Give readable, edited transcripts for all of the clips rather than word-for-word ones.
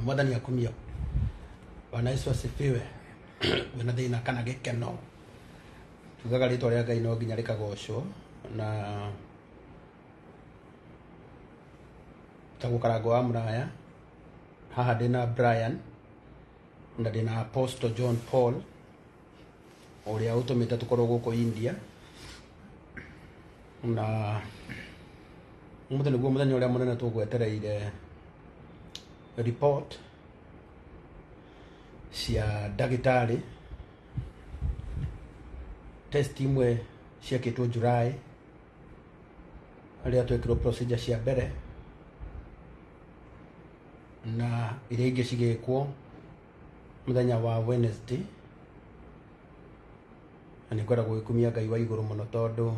Mwathani akumio. Bwana Yesu asifiwe. Wena thina kana gikeno. Tugaga ritwa ria Ngai no nginya rikagocwo na tagukarango wa muraya haha ndina Brian na ndina Apostle John Paul uria utumite tukorwo guku India na muthenya niguo muthenya uria munene tugwetereire report cia ndagitari test imwe ciakitwo July aria twekirwo procedure cia mbere na iria ingi cigikwo muthenya wa Wednesday ani kwenda guikumia Ngai wa iguru muno tondu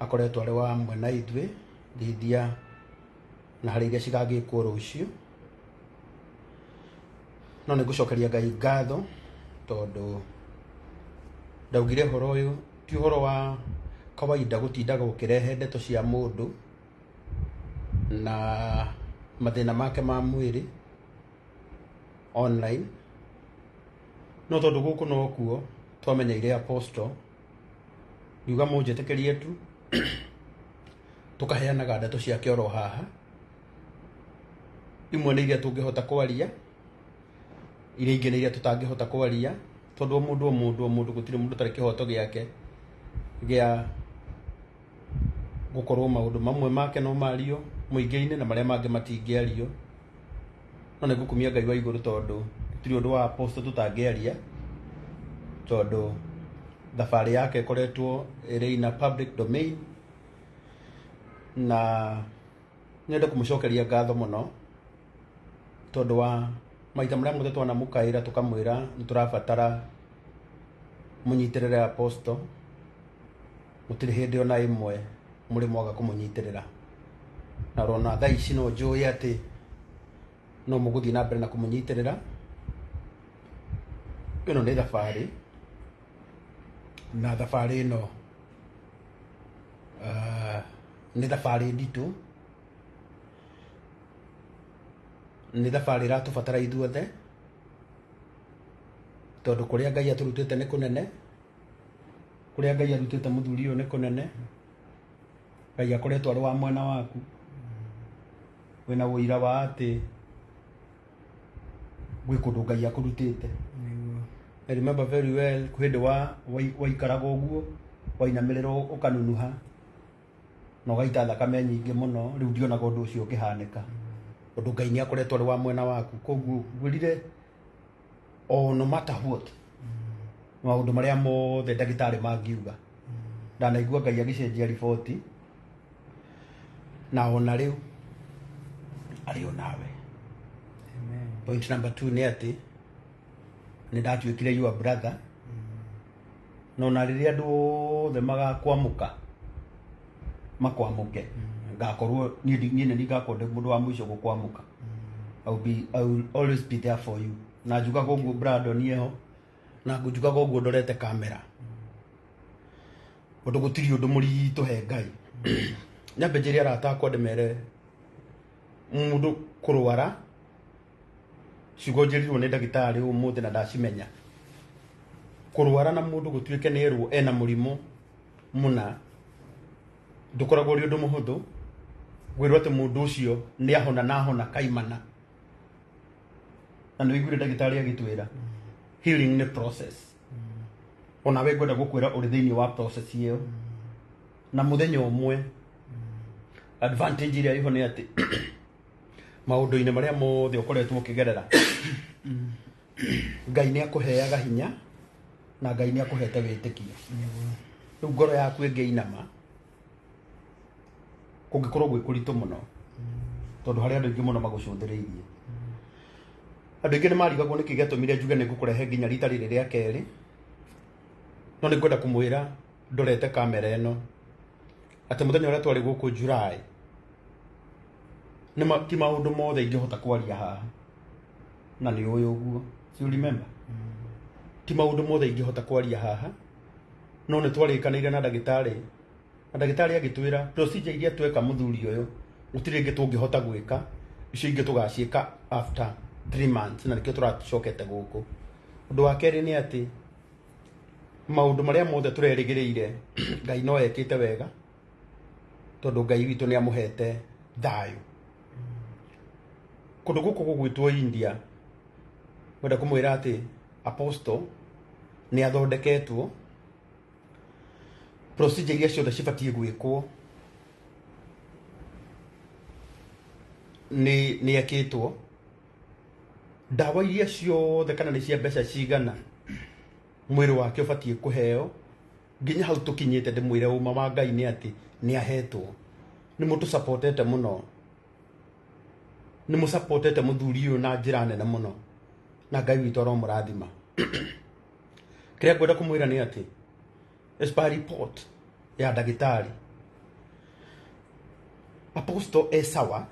akoretwo ari wa amwe na ithui thithia na hari iria cigagikwo rucio no ni gucokeria Ngai ngatho tondu ndaugire horo uyu ti horo wa kawaida gutindaga ukirehe ndeto cia mundu na mathina make ma mwiri online no tondu guku no kuo twamenyeire Apostle yuga munjitekerie tu tukaheanaga ndeto cia kioro haha imwe ni iria tungihota kwaria iria ingi ni iria tutangihota kwaria tondu mundu gutire mundu tari kihoto giake gia gukorwo maundu mamwe make no mario muingi-ini na maria mangi matingiario no ni gukumia Ngai wa iguru tondu tiri undu wa Apostle tutangiaria tondu thabari yake ikoretwo iri na public domain na nende kumucokeria ngatho muno tondu wa maita maria mothe twana mukaira tukamwira niturabatara munyitirire Apostle mutiri hindi ona imwe muri mwaga kumunyitirira na rona thaa ici no njui ati no muguthii na mbere na kumunyitirira ino ni thabari na thabari ino ni thabari nditu ni thabari ratubatara ithuothe tondu kuria Ngai aturutite ni kunene kuria Ngai arutite muthuri uyu ni kunene Ngai akoretwo ari wa mwena waku wina wira wa ati gwi kundu Ngai akurutite I remember very well kuhindi wa ikaraga uguo wainamirira ukanunuha no gaita thakame nyingi muno riu ndionaga undu ucio ukihanika undu Ngai ni akoretwo ari wa mwena waku koguo ngwirire no matter what maundu maria mothe ndagitari mangiuga ndanaigua Ngai agicenjia riboti na ona riu ari onawe. Amen. Point number 2 ni ati ni ndatuikire your brother no na riria andu othe magakwamuka makwamuke ngakorwo ni ngakorwo mundu wa mwisho gukwamuka I will always be there for you na njuga goguo Brandon yeho na njuga goguo ndorete kamera undu gutiri undu muritu he Ngai nyambe njiri arata akwa ndemere mundu kurwara ciugo njirirwo ni ndagitari umuthi na ndacimenya kurwara na mundu gutuike ni erwo ena murimu muna ndukoragwo ri undu muhuthu gwirwo ati mundu ucio ni ahona na ahona kaimana na no igure ndagitari agitwira healing ni process ona we gwenda gukwira uri thiini wa process iyo na muthenya umwe advantage iria iho ni ati maundu-ini maria mothe ukoretwo ukigerera Ngai ni akuheaga hinya na Ngai ni akuhete witikio riu ngoro yaku ingiinama kungikorwo gwi kuritu muno tondu hari andu ingi muno magucunthiriirie andu ingi ni marigagwo niki giatumire njuge ni ngukurehe nginya rita riri ria keri no ni ngwenda kumwira ndorete kamera ino ati muthenya uria twari guku July ti maundu mothe ingihota kwaria haha na ni uyu uguo you remember ti maundu mothe ingihota kwaria haha no ni twarikanire na ndagitari agitwira procedure iria tweka muthuri uyu gutire ingi tungihota gwika icio ingi tugaciika after 3 months na nikio turacokete guku. Undu wa keri ni ati maundu maria mothe turerigiriire Ngai no ekite wega tondu Ngai witu ni amuhete thayu. Kundu guku gugwitwo India wenda kumwira ati Apostle ni athondeketwo procedure iria ciothe cibatie gwikwo ni ekitwo. Ndawa iria ciothe kana ni cia mbeca cigana mwiri wake ubatie kuheo nginya hau tukinyite ndimwire uma wa Ngai ni ati ni ahetwo. Ni mutu supportete muno, ni mu supportete muthuri uyu na njira nene muno na Ngai witu ro murathima. Kiria ngwenda kumwira ni ati as per report ya dagitari Apostle sawa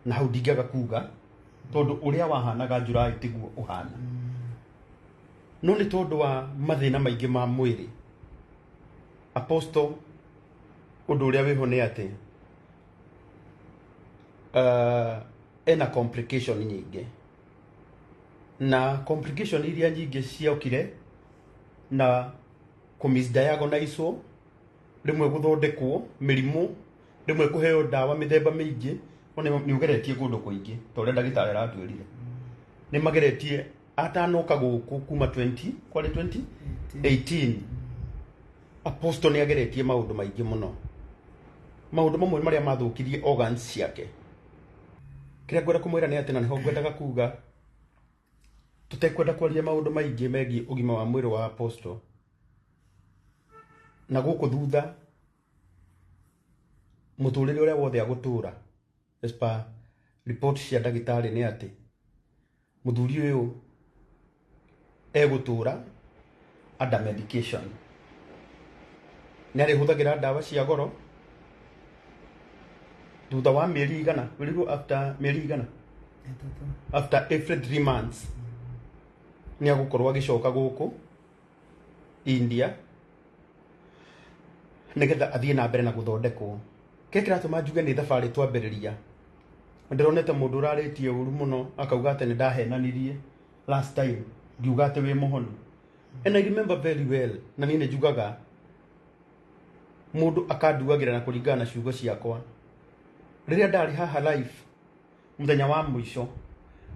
na hau ndingiaga kuga tondu uria wahanaga Julai tiguo uhana. No ni tondu wa mathina maingi ma mwiri Apostle undu uria wiho ni ati ena complication nyingi, na complication iria nyingi ciokire na kumisdiagonizwo, rimwe guthondekwo mirimu, rimwe kuheo ndawa mithemba mingi. Ona ni ugeretie kundu kuingi to ria ndagitari aratwirire ni mageretie atanoka guku kuma 2018 Apostle ni ageretie maundu maingi muno, maundu mamwe maria mathukirie organs ciake. Kiria ngwenda kumwira ni ati na niho ngwendaga kuga tutekwenda kwaria maundu maingi megie ugima wa mwiri wa Apostle na guku thutha muturire uria wothe agutura. As per report cia ndagitari ni ati muthuri uyu egutura under medication, ni arihuthagira ndawa cia goro thutha wa mieri igana. Wirigo after mieri igana, after every 3 months ni agukorwo agicoka guku India nigetha athie na mbere na guthondekwo. Kekira tuma njuge ni thabari twambiriria ndironete mundu uraritie uru muno akauga ati ni ndahenanirie last time ngiuga ati wi muhonu. And I remember very well na ni njugaga mundu akanduagira na kuringana na ciugo ciakwa riria ndari haha live muthenya wa mwisho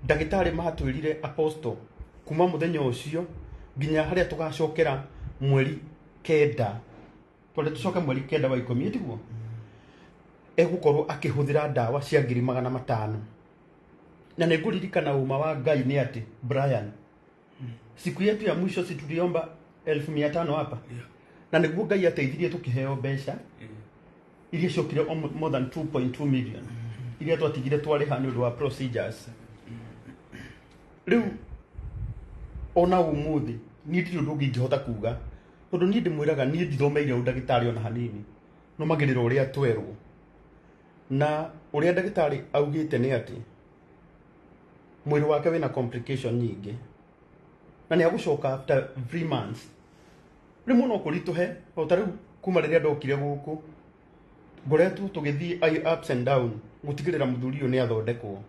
ndagitari mahatwirire Apostle kuma muthenya ucio nginya haria tugacokera mweri kenda, twende tucoke mweri kenda wa 10 tiguo egukorwo akihuthira ndawa cia 500,000. Na niguririkana uma wa Ngai ni ati Brian, siku yetu ya mwisho si tuliomba 1500 hapa, na niguo Ngai ateithirie tukiheo mbeca iria cokire more than 2.2 million iria twatigire twariha ni undu wa procedures. Riu ona umuthi ni ndiri undu ngihota kuga tondu ni ndimwiraga ni ndithomeire ndagitari ona hanini, no magiriro uria twerwo. Na uria ndagitari augite ni ati mwiri wake wina complication nyingi na ni agucoka after 3 months. Rimu no kurituhe o tariu kuma riria ndokire guku ngoretwo tugithii ups and down gutigirira muthuri uyu ni athondekwo.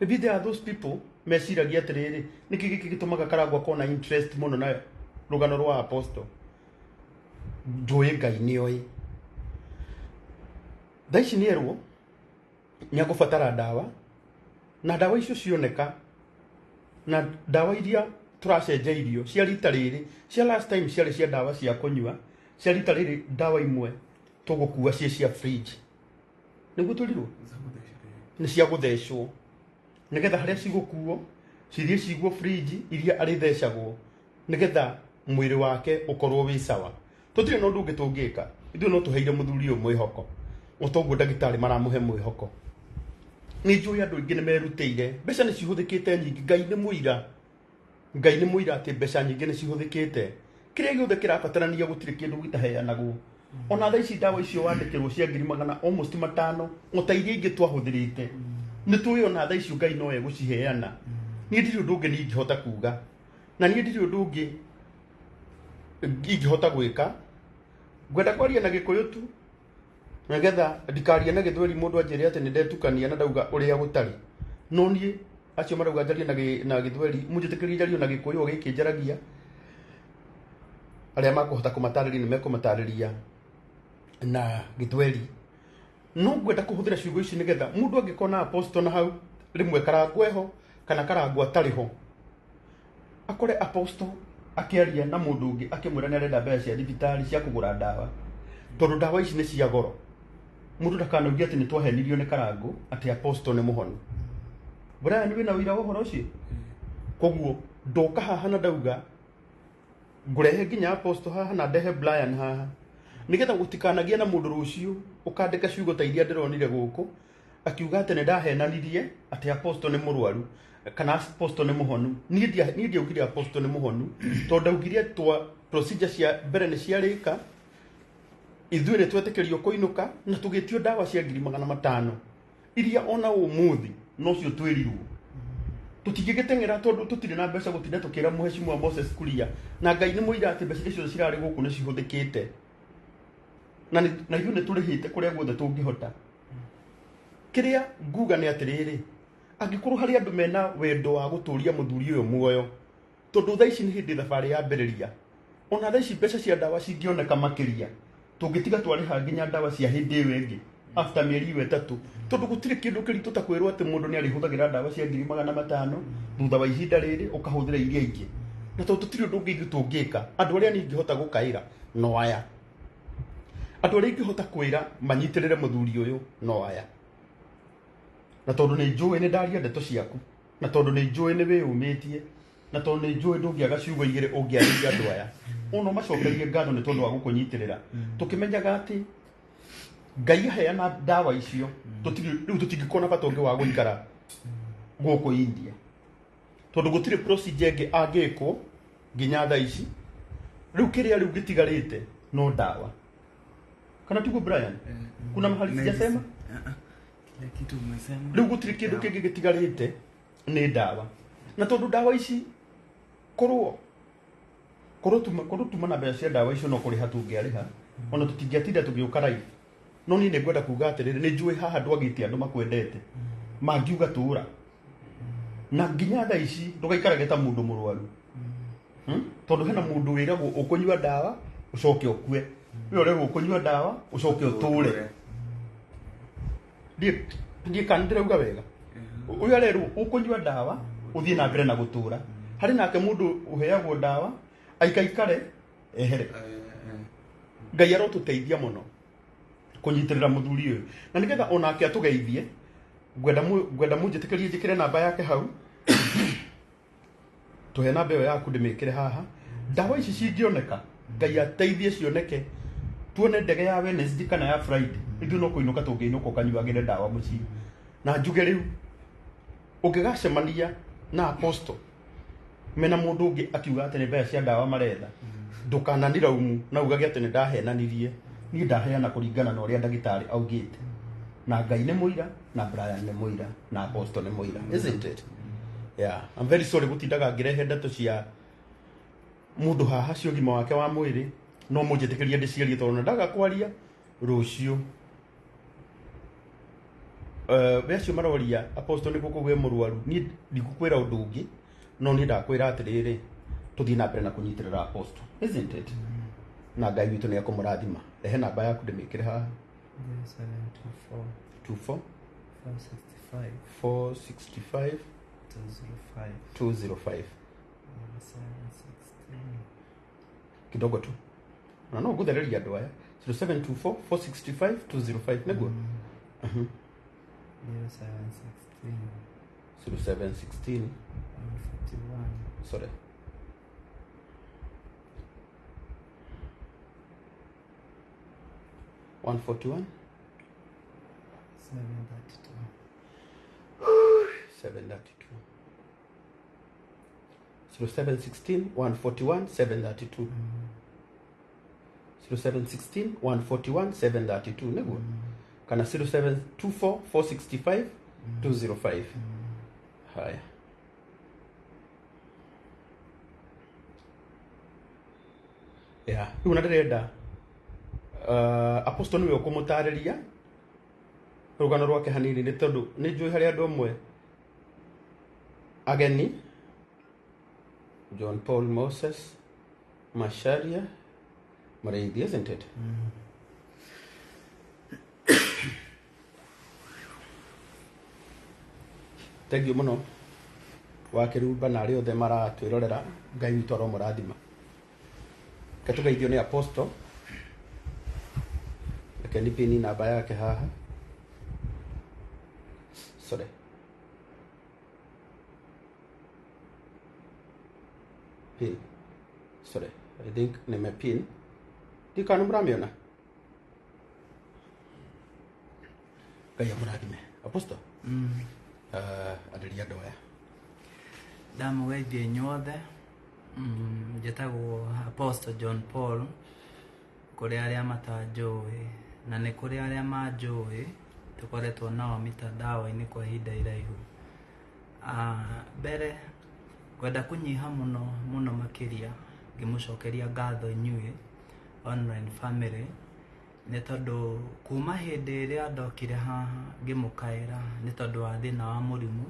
Maybe there are those people meciragia atiriri niki giki gitumaga karagwa kona interest muno na rugano rwa Apostle. Njui Ngai ni oi thaici ni erwo ni agubatara ndawa, na ndawa icio cioneka, na ndawa iria turacenjeirio cia rita riri cia last time ciari cia ndawa cia kunyua, cia rita riri ndawa imwe tugukua cia fridge niguo turirwo ni cia guthecwo nigetha haria cigukuo cithie ciguo fridge iria arithecagwo nigetha mwiri wake ukorwo wi sawa. Tutire no ndungi tungika ithu no tuheire muthuri uyu mwihoko utoguo ndagitari maramuhe mwihoko. Ni njui andu ingi ni merutire mbeca ni cihuthikite nyingi. Ngai ni muira ati mbeca nyingi ni cihuthikite. Kiria giothe kirabatarania gutire kindu gitaheanagwo. Ona thaici ndawa icio wandikirwo cia 500 almost 500 utairie ingi twahuthirite ni tuwi ona thaici Ngai no eguciheana. Ni ndiri undu ungi ni ngihota kuga na ni ndiri undu ungi ingihota gwika. Ngwenda kwaria na Gikuyu tu Nagetha ndikaria na githweri mundu anjire ati ni ndetukania na ndauga uria gutari no nie acio marauga njarie na githweri munjitikirie njarie na gikuyu giki njaragia aria makuhota kumatariria ni mekumatariria na githweri no ngwenda kuhuthira ciugo ici nigetha mundu angikona apostle na hau rimwe karangweho kana karangwa tariho akore apostle akiaria na mundu ungi akimwira ni arenda mbeca cia thibitari cia kugura ndawa tondu ndawa ici ni cia goro mundu ndakanaugia ati ni twahenirio ni karangu ati apostle ni muhonu Brian wina wira wa horo ucio koguo ndoka haha na ndauga ngurehe nginya apostle haha na ndehe Brian haha nigetha gutikanagia na mundu rucio ukandika ciugo ta iria ndironire guku akiuga ati ni ndahenanirie ati apostle ni murwaru kana apostle ni muhonu nie ndiaugire apostle ni muhonu tondu ndaugire twa procedure cia mbere ni ciarika ithuĩ nĩ twetĩkĩrio kũinũka na tũgĩtio ndawa cia 500,000 iria ona ũmũthĩ no cio twĩrirwo tũtingĩgĩteng'era tondũ tũtirĩ na mbeca gũtinda tũkĩra Mheshimiwa Moses Kuria na Ngai nĩ mũira atĩ mbeca icio cirarĩ gũkũ nĩ cihũthĩkĩte na ithuĩ nĩ tũrĩhĩte kũrĩa guothe tũngĩhota kĩrĩa nguga nĩ atĩrĩrĩ angĩkorwo harĩ andũ mena wendo wa gũtũria mũthuri ũyũ muoyo tondũ thaa ici nĩ hĩndĩ thabarĩ yambĩrĩria ona thaa ici mbeca cia ndawa cingĩoneka makĩria tungitiga twariha nginya ndawa cia hindi iyo ingi after mieri 3 tondu gutire kindu kiritu ta kwirwo ati mundu ni arihuthagira ndawa cia 500,000 thutha wa ihinda riri ukahuthira iria ingi na tondu tutire undu ungi tungika andu aria ningihota gukaira no aya andu aria ingihota kwira manyitirire muthuri uyu no aya na tondu ni njui ni ndaria ndeto ciaku na tondu ni njui ni wiyumitie na tondu ni njui ndungiaga ciugo igire ungiarĩria andu aya uno macokerie ngatho ni tondu wa gukunyitirira tukimenyaga ati Ngai aheana ndawa icio riu tutingikona bata ungi wa guikara guku India tondu gutire procedure ingi angikwo nginya thaa ici riu kiria riu gitigarite no ndawa kana tuko Brian kuna mahali sijasema kila kitu umesema riu gutire kindu kingi gitigarite ni ndawa na tondu ndawa ici korwo tuma na mbeca cia ndawa icio no kuriha tungiariha ona tutingiatinda tugiukara ici no ni ngwenda kuga atiriri ni njui haha ndwagite andu makwendete mangiuga tura na nginya thaa ici ndugaikarage ta mundu murwaru tondu hena mundu wiragwo ukunyua ndawa ucoke ukue we urego ukunyua ndawa ucoke uture ndie kandirauga wega uyu arerwo ukunyua ndawa uthie na mbere na gutura hari nake mundu uheagwo ndawa aikaikare ehere Ngai arotuteithia muno kunyitirira muthuri uyu na nigetha onake atugeithie ngwenda munjitikirie njikire namba yake hau tuhe namba iyo yaku ndimikire haha ndawa ici cingioneka Ngai ateithie cioneke tuone ndege ya Wednesday kana ya Friday ithu no kuinuka tungiinuka ukanyuagire ndawa muci na njuge riu ungigacemania na apostle mena mundu ungi akiuga ati ni mbeca cia ndawa maretha ndukananira umu na ugage ati ni ndahenanirie ni ndaheana kuringana na uria ndagitari augite na Ngai ni muira na Brian ni muira na apostle ni muira isn't it yeah I'm very sorry gutindaga ngirehe ndeto cia mundu haha cio gima wake wa mwiri no munjitikirie ndiciarie tondu ndaga kwaria rucio wecio maroria apostle ni guku gwe murwaru ni ndigukwira undu ungi no ni ndakwira atiriri tuthie na mbere na kunyitirira apostle isn't it na Ngai witu ni akumurathima ehe namba yaku ndimikire haha 724 465 205 kidogo tu na no guthereria andu aya 0724 465 205 neguo 0716 sorry 141 732 0716 141 732 0716 141 732 neguo kana 0724 465 205 haya yeah una ndirenda Apostle niwe ukumutariria rugano rwake hanini ni tondu ni njui hari andu amwe ageni John Paul Moses Macharia Maraithi, isn't it? Thank you muno wakirumba na ri othe maratwirorera ngai witu aromurathima katugeithio ni Apostle lakini pini namba yake haha sorry pin sorry I think nime pin dikanu mramiona ngai amurathime Apostle adiria ndoya ndamugeithia inyuothe njĩtagwo Apostle John Paul kũrĩ arĩa matanjũĩ na nĩ kũrĩ arĩa manjũĩ tũkoretwo nao mitandao-inĩ kwa ihinda iraihu. Mbere kwenda kũnyiha mũno makĩria ngĩmũcokeria ngatho inyuĩ online family nĩ tondũ kuma hĩndĩ ĩrĩa ndokire haha ngĩmũkaĩra nĩ tondũ wa thĩna wa mũrimũ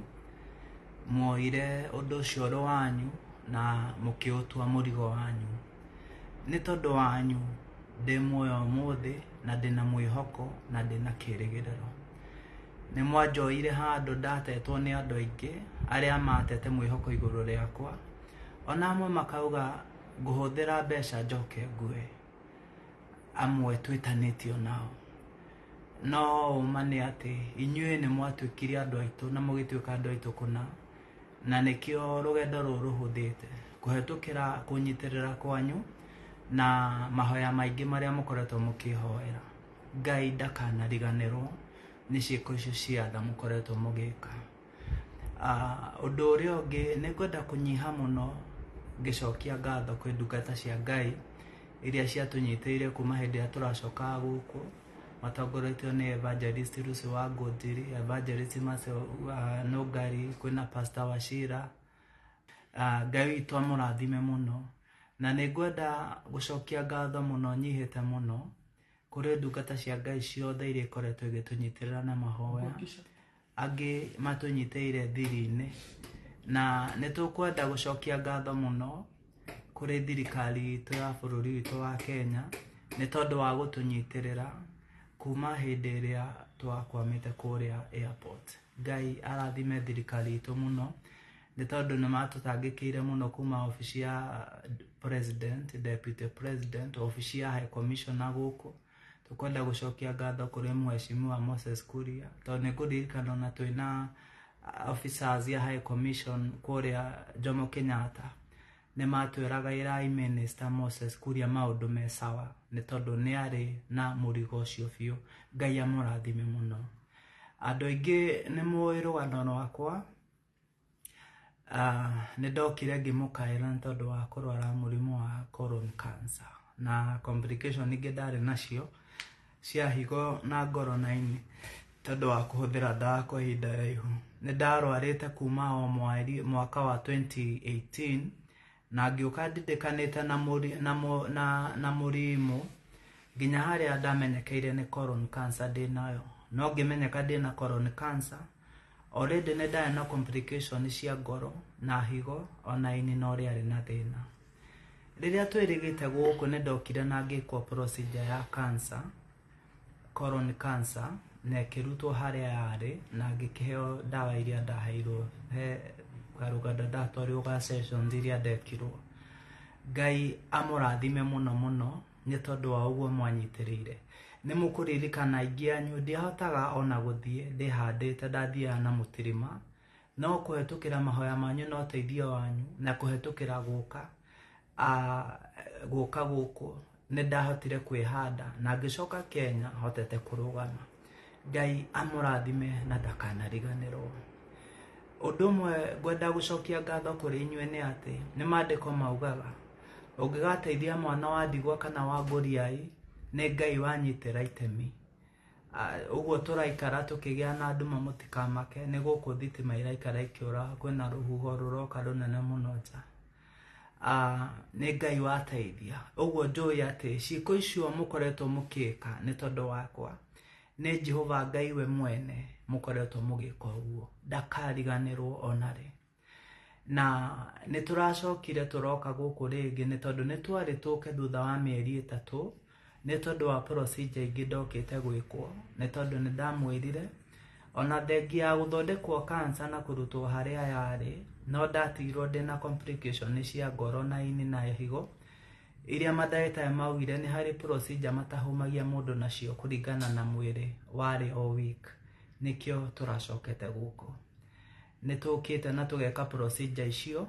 muoire ũndũ ũcio ũrĩ wanyu na mũkĩũtua mũrigo wanyu. Nĩ tondũ wanyu ndĩ muoyo ũmũthĩ na ndĩna mwĩhoko na ndĩna kĩĩrĩgĩrĩro. Nĩ mwanjoire handũ ndatetwo nĩ andũ aingĩ arĩa matete mwĩhoko igũrũ rĩakwa, ona amwe makauga ngũhũthĩra mbeca njoke ngue, amwe twĩtanĩtio nao. No ũma nĩ atĩ inyuĩ nĩ mwatuĩkire andũ aitũ na mũgĩtuĩka andũ aitũ kũna, na nĩkĩo rũgendo rũrũ rũhũthĩte kũhetũkĩra kũnyitĩrĩra kwanyu na mahoya maingĩ marĩa mũkoretwo mũkĩhoera. Ngai ndakanariganĩrwo nĩ ciĩko icio cia tha mũkoretwo mũgĩka. Ũndũ ũrĩa ũngĩ nĩ ngwenda kũnyiha mũno ngĩcokia ngatho kwĩ ndungata cia Ngai iria ciatũnyitĩire kuma hĩndĩ ĩrĩa tũracoka gũkũ matongoretio nĩ Evangelist Lucy wa Ngũnjiri, Evangelist Nũngari, kwĩna Pastor Wachira. Ngai witũ amũrathime mũno, na nĩ ngwenda gũcokia ngatho mũno nyihĩte mũno kũrĩ ndungata cia Ngai ciothe iria ikoretwo igĩtũnyitĩrĩra na mahoya, angĩ matũnyitĩire thiri-inĩ, na nĩ tũkwenda gũcokia ngatho mũno kũrĩ thirikari itũ ya bũrũri witũ wa Kenya nĩ tondũ wa gũtũnyitĩrĩra kuma hĩndĩ ĩrĩa twakwamĩte kũrĩa airport. Ngai arathime thirikari itũ mũno nĩ tondũ nĩ matũtangĩkĩire mũno kuma ofici ya president, deputy president, ofici ya high commissioner gũkũ. Tũkwenda gũcokia ngatho kũrĩ Mheshimiwa Moses Kuria tondũ nĩ kũririkana na twĩna officers ya high commission kũrĩa Jomo Kenyatta nĩ matwĩraga ĩrai Minister Moses Kuria maũndũ me sawa nĩ tondũ nĩ arĩ na mũrigo ũcio biũ. Ngai amũrathime mũno. Andũ aingĩ nĩ mũĩ rũgano rwakwa. Nĩ ndokire ngĩmũkaĩra nĩ tondũ wa kũrwara mũrimũ wa colon cancer na complication ingĩ ndarĩ nacio cia higo na ngoro na ini tondũ wa kũhũthĩra ndawa kwa ihinda iraihu. Nĩ ndarwarĩte kuma o mwaka wa 2018 na ngĩũka ndindĩkanĩte na mũrimũ nginya harĩa ndamenyekeire nĩ colon cancer ndĩnayo. No ngĩmenyeka ndĩna colon cancer already nĩ ndarĩ na complication cia ngoro na higo ona ini no rĩarĩ na thĩna. Rĩrĩa twĩrĩgĩte gũkũ nĩ ndokire na ngĩkwo procedure ya cancer, colon cancer, na ĩkĩrutwo harĩa yarĩ na ngĩkĩheo ndawa iria ndaheirwo he karũganda ndatwarirwo ga sessions iria ndekirwo. Ngai amũrathime mũno nĩ tondũ wa ũguo mwanyitĩrĩire. Nĩ mũkũririkana aingĩ anyu ndiahotaga ona gũthiĩ ndĩhandĩte, ndathiaga na mũtirima, no kũhetũkĩra mahoya manyu na ũteithio wanyu na kũhetũkĩra gũka gũkũ nĩ ndahotire kwĩhanda na ngĩcoka Kenya hotete kũrũgama. Ngai amũrathime na ndakanariganĩrwo. Ũndũ ũmwe ngwenda gũcokia ngatho kũrĩ inyuĩ nĩ atĩ nĩ maandĩko maugaga ũngĩgateithia mwana wa ndigwa kana wa ngũriai nĩ Ngai wanyitĩra itemi. Ũguo tũraikara tũkĩgĩa na nduma mũtikamake nĩ gũkũ thitima iraikara ikĩũra, kwĩna rũhuho rũroka rũnene mũno nja. nĩ Ngai wateithia ũguo ndũĩ atĩ ciĩko icio mũkoretwo mũkĩka nĩ tondũ wakwa nĩ Jehova Ngai we mwene mũkoretwo mũgĩka ũguo ndakariganĩrwo onarĩ na nĩ tũracokire tũroka gũkũ rĩngĩ nĩ tondũ nĩ twarĩ tũke thutha wa mĩeri 3 nĩ tondũ wa procedure ingĩ ndokĩte gwĩkwo nĩ tondũ nĩ ndamwĩrire ona thengi ya gũthondekwo cancer na kũrutwo harĩa yarĩ no ndatigirwo ndĩna complication cia ngoro na ini na higo iria mandagĩtarĩ maugire nĩ harĩ procedure matahumagia mũndũ nacio kũringana na mwĩrĩ warĩ o week nĩkĩo tũracokete gũkũ nĩ tũkĩte na tũgeka procedure icio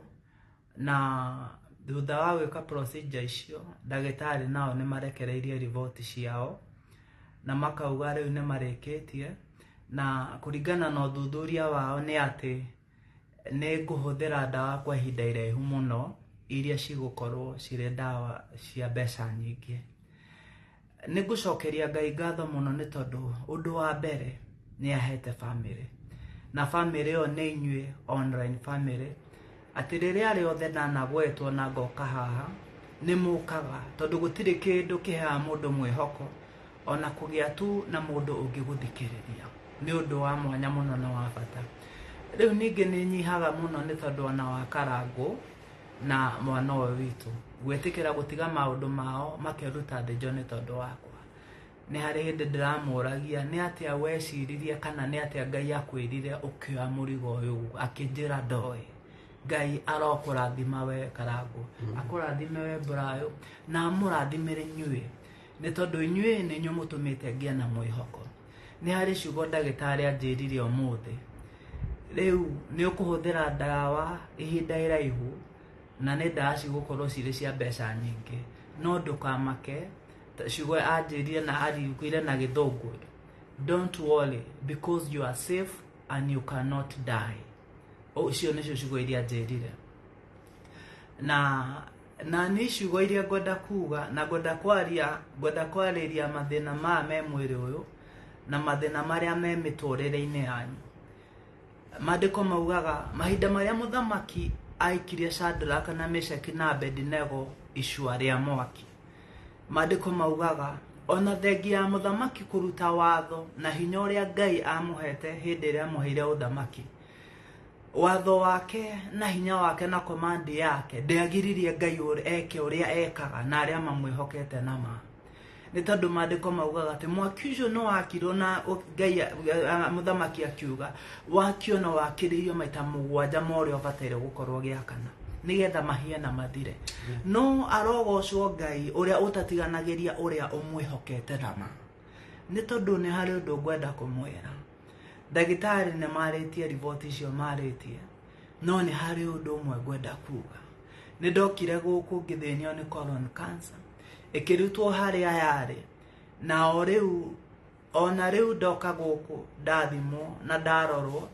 na thutha wa gwĩka procedure icio ndagĩtarĩ nao nĩ marekereirie report ciao na makauga rĩu nĩ marĩkĩtie na kũringana na ũthuthuria wao nĩ atĩ nĩ ngũhũthĩra ndawa kwa ihinda iraihu mũno iria cigũkorwo cirĩ ndawa cia mbeca nyingĩ nĩ ngũcokeria Ngai ngatho mũno nĩ tondũ ũndũ wa mbere nĩ ahete family na family ĩyo nĩ inyuĩ online family atĩ rĩrĩa rĩothe ndanagwetwo na ngoka haha nĩ mũkaga tondũ gũtirĩ kĩndũ kĩheaga mũndũ mwĩhoko ona kũgĩa tu na mũndũ ũngĩgũthikĩrĩria nĩ ũndũ wa mwanya mũno na wa bata rĩu ningĩ nĩ nyihaga mũno nĩ tondũ ona wa Karangũ na mwana ũyũ witũ gwĩtĩkĩra gũtiga maũndũ mao makeruta thĩnjo nĩ tondũ wakwa nĩ harĩ hĩndĩ ndĩramũragia nĩ atĩa weciririe kana nĩ atĩa Ngai akwĩrire ũkĩoya mũrigo ũyũ akĩnjĩra ndoĩ Ngai arokũrathima we Karangũ akũrathime we Brayo na amũrathimĩre inyuĩ nĩ tondũ inyuĩ nĩ inyuĩ mũtũmĩte ngĩe na mwĩhoko nĩ harĩ ciugo ndagĩtarĩ anjĩrire ũmũthĩ rĩu nĩ ũkũhũthĩra ndawa ihinda iraihu na nĩ ndawa cigũkorwo cirĩ cia mbeca nyingĩ no ndũkamake ciugo anjĩrire na ariguire na gĩthũngũ don't worry because you are safe and you cannot die ũcio nĩcio ciugo iria anjĩrire na nĩ ciugo iria ngwenda kuga na ngwenda kwarĩria mathĩna maya me mwĩrĩ ũyũ na mathĩna marĩa me mĩtũrĩre-inĩ yanyu maandĩko maugaga mahinda marĩa mũthamaki aikirie Shadraka na Meshaki na Abednego icua rĩa mwaki maandĩko maugaga ona thengi ya mũthamaki kũruta watho na hinya ũrĩa Ngai amũhete hĩndĩ ĩrĩa amũheire ũthamaki watho wake na hinya wake na komandi yake ndĩagiririe Ngai eke ũrĩa ekaga na arĩa mamwĩhokete na ma nĩ tondũ maandĩko maugaga atĩ mwaki ũcio no wakirwo na Ngai mũthamaki akiuga wakio na wakĩrĩirio maita 7 morĩa ũbataire gũkorwo gĩakana nĩgetha mahie na mathire no arogocwo Ngai ũrĩa ũtatiganagĩria ũrĩa ũmwĩhokete na ma nĩ tondũ nĩ harĩ ũndũ ngwenda kũmwĩra ndagĩtarĩ nĩ marĩtie report icio marĩtie no nĩ harĩ ũndũ ũmwe ngwenda kuga nĩ ndokire gũkũ ngĩthĩnio nĩ colon cancer ĩkĩrutwo harĩa yarĩ na ona rĩu ndoka gũkũ ndathimwo na ndarorwo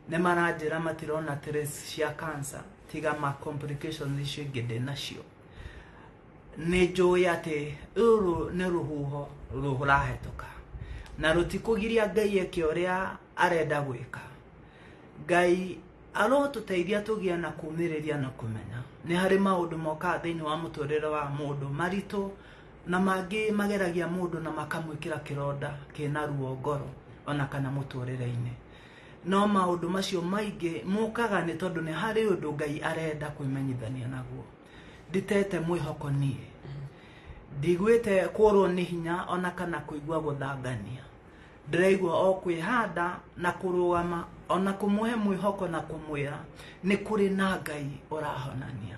nĩ maranjĩra matirona trace cia cancer tiga ma complications icio ingĩ ndĩ nacio nĩ njũĩ atĩ rũrũ nĩ rũhuho rũrahĩtũka na rũtikũgiria Ngai eke ũrĩa arenda gwĩka Ngai arotũteithia tũgĩe na kumĩrĩria na kũmenya nĩ harĩ maũndũ mokaga thĩinĩ wa mũtũrĩre wa mũndũ maritũ na mangĩ mageragia mũndũ na makamwĩkĩra kĩronda kĩna ruo ngoro ona kana mũtũrĩre-inĩ no maũndũ macio maingĩ mũkaga nĩ tondũ nĩ harĩ ũndũ Ngai arenda kwĩmenyithania naguo nditete mwĩhoko niĩ ndigwĩte kũrwo nĩ hinya ona kana kũigua gũthangania ndĩraigua o kwĩhanda na kũrũgama ona kũmũhe mwĩhoko na kũmwĩra nĩ kũrĩ na Ngai ũrahonania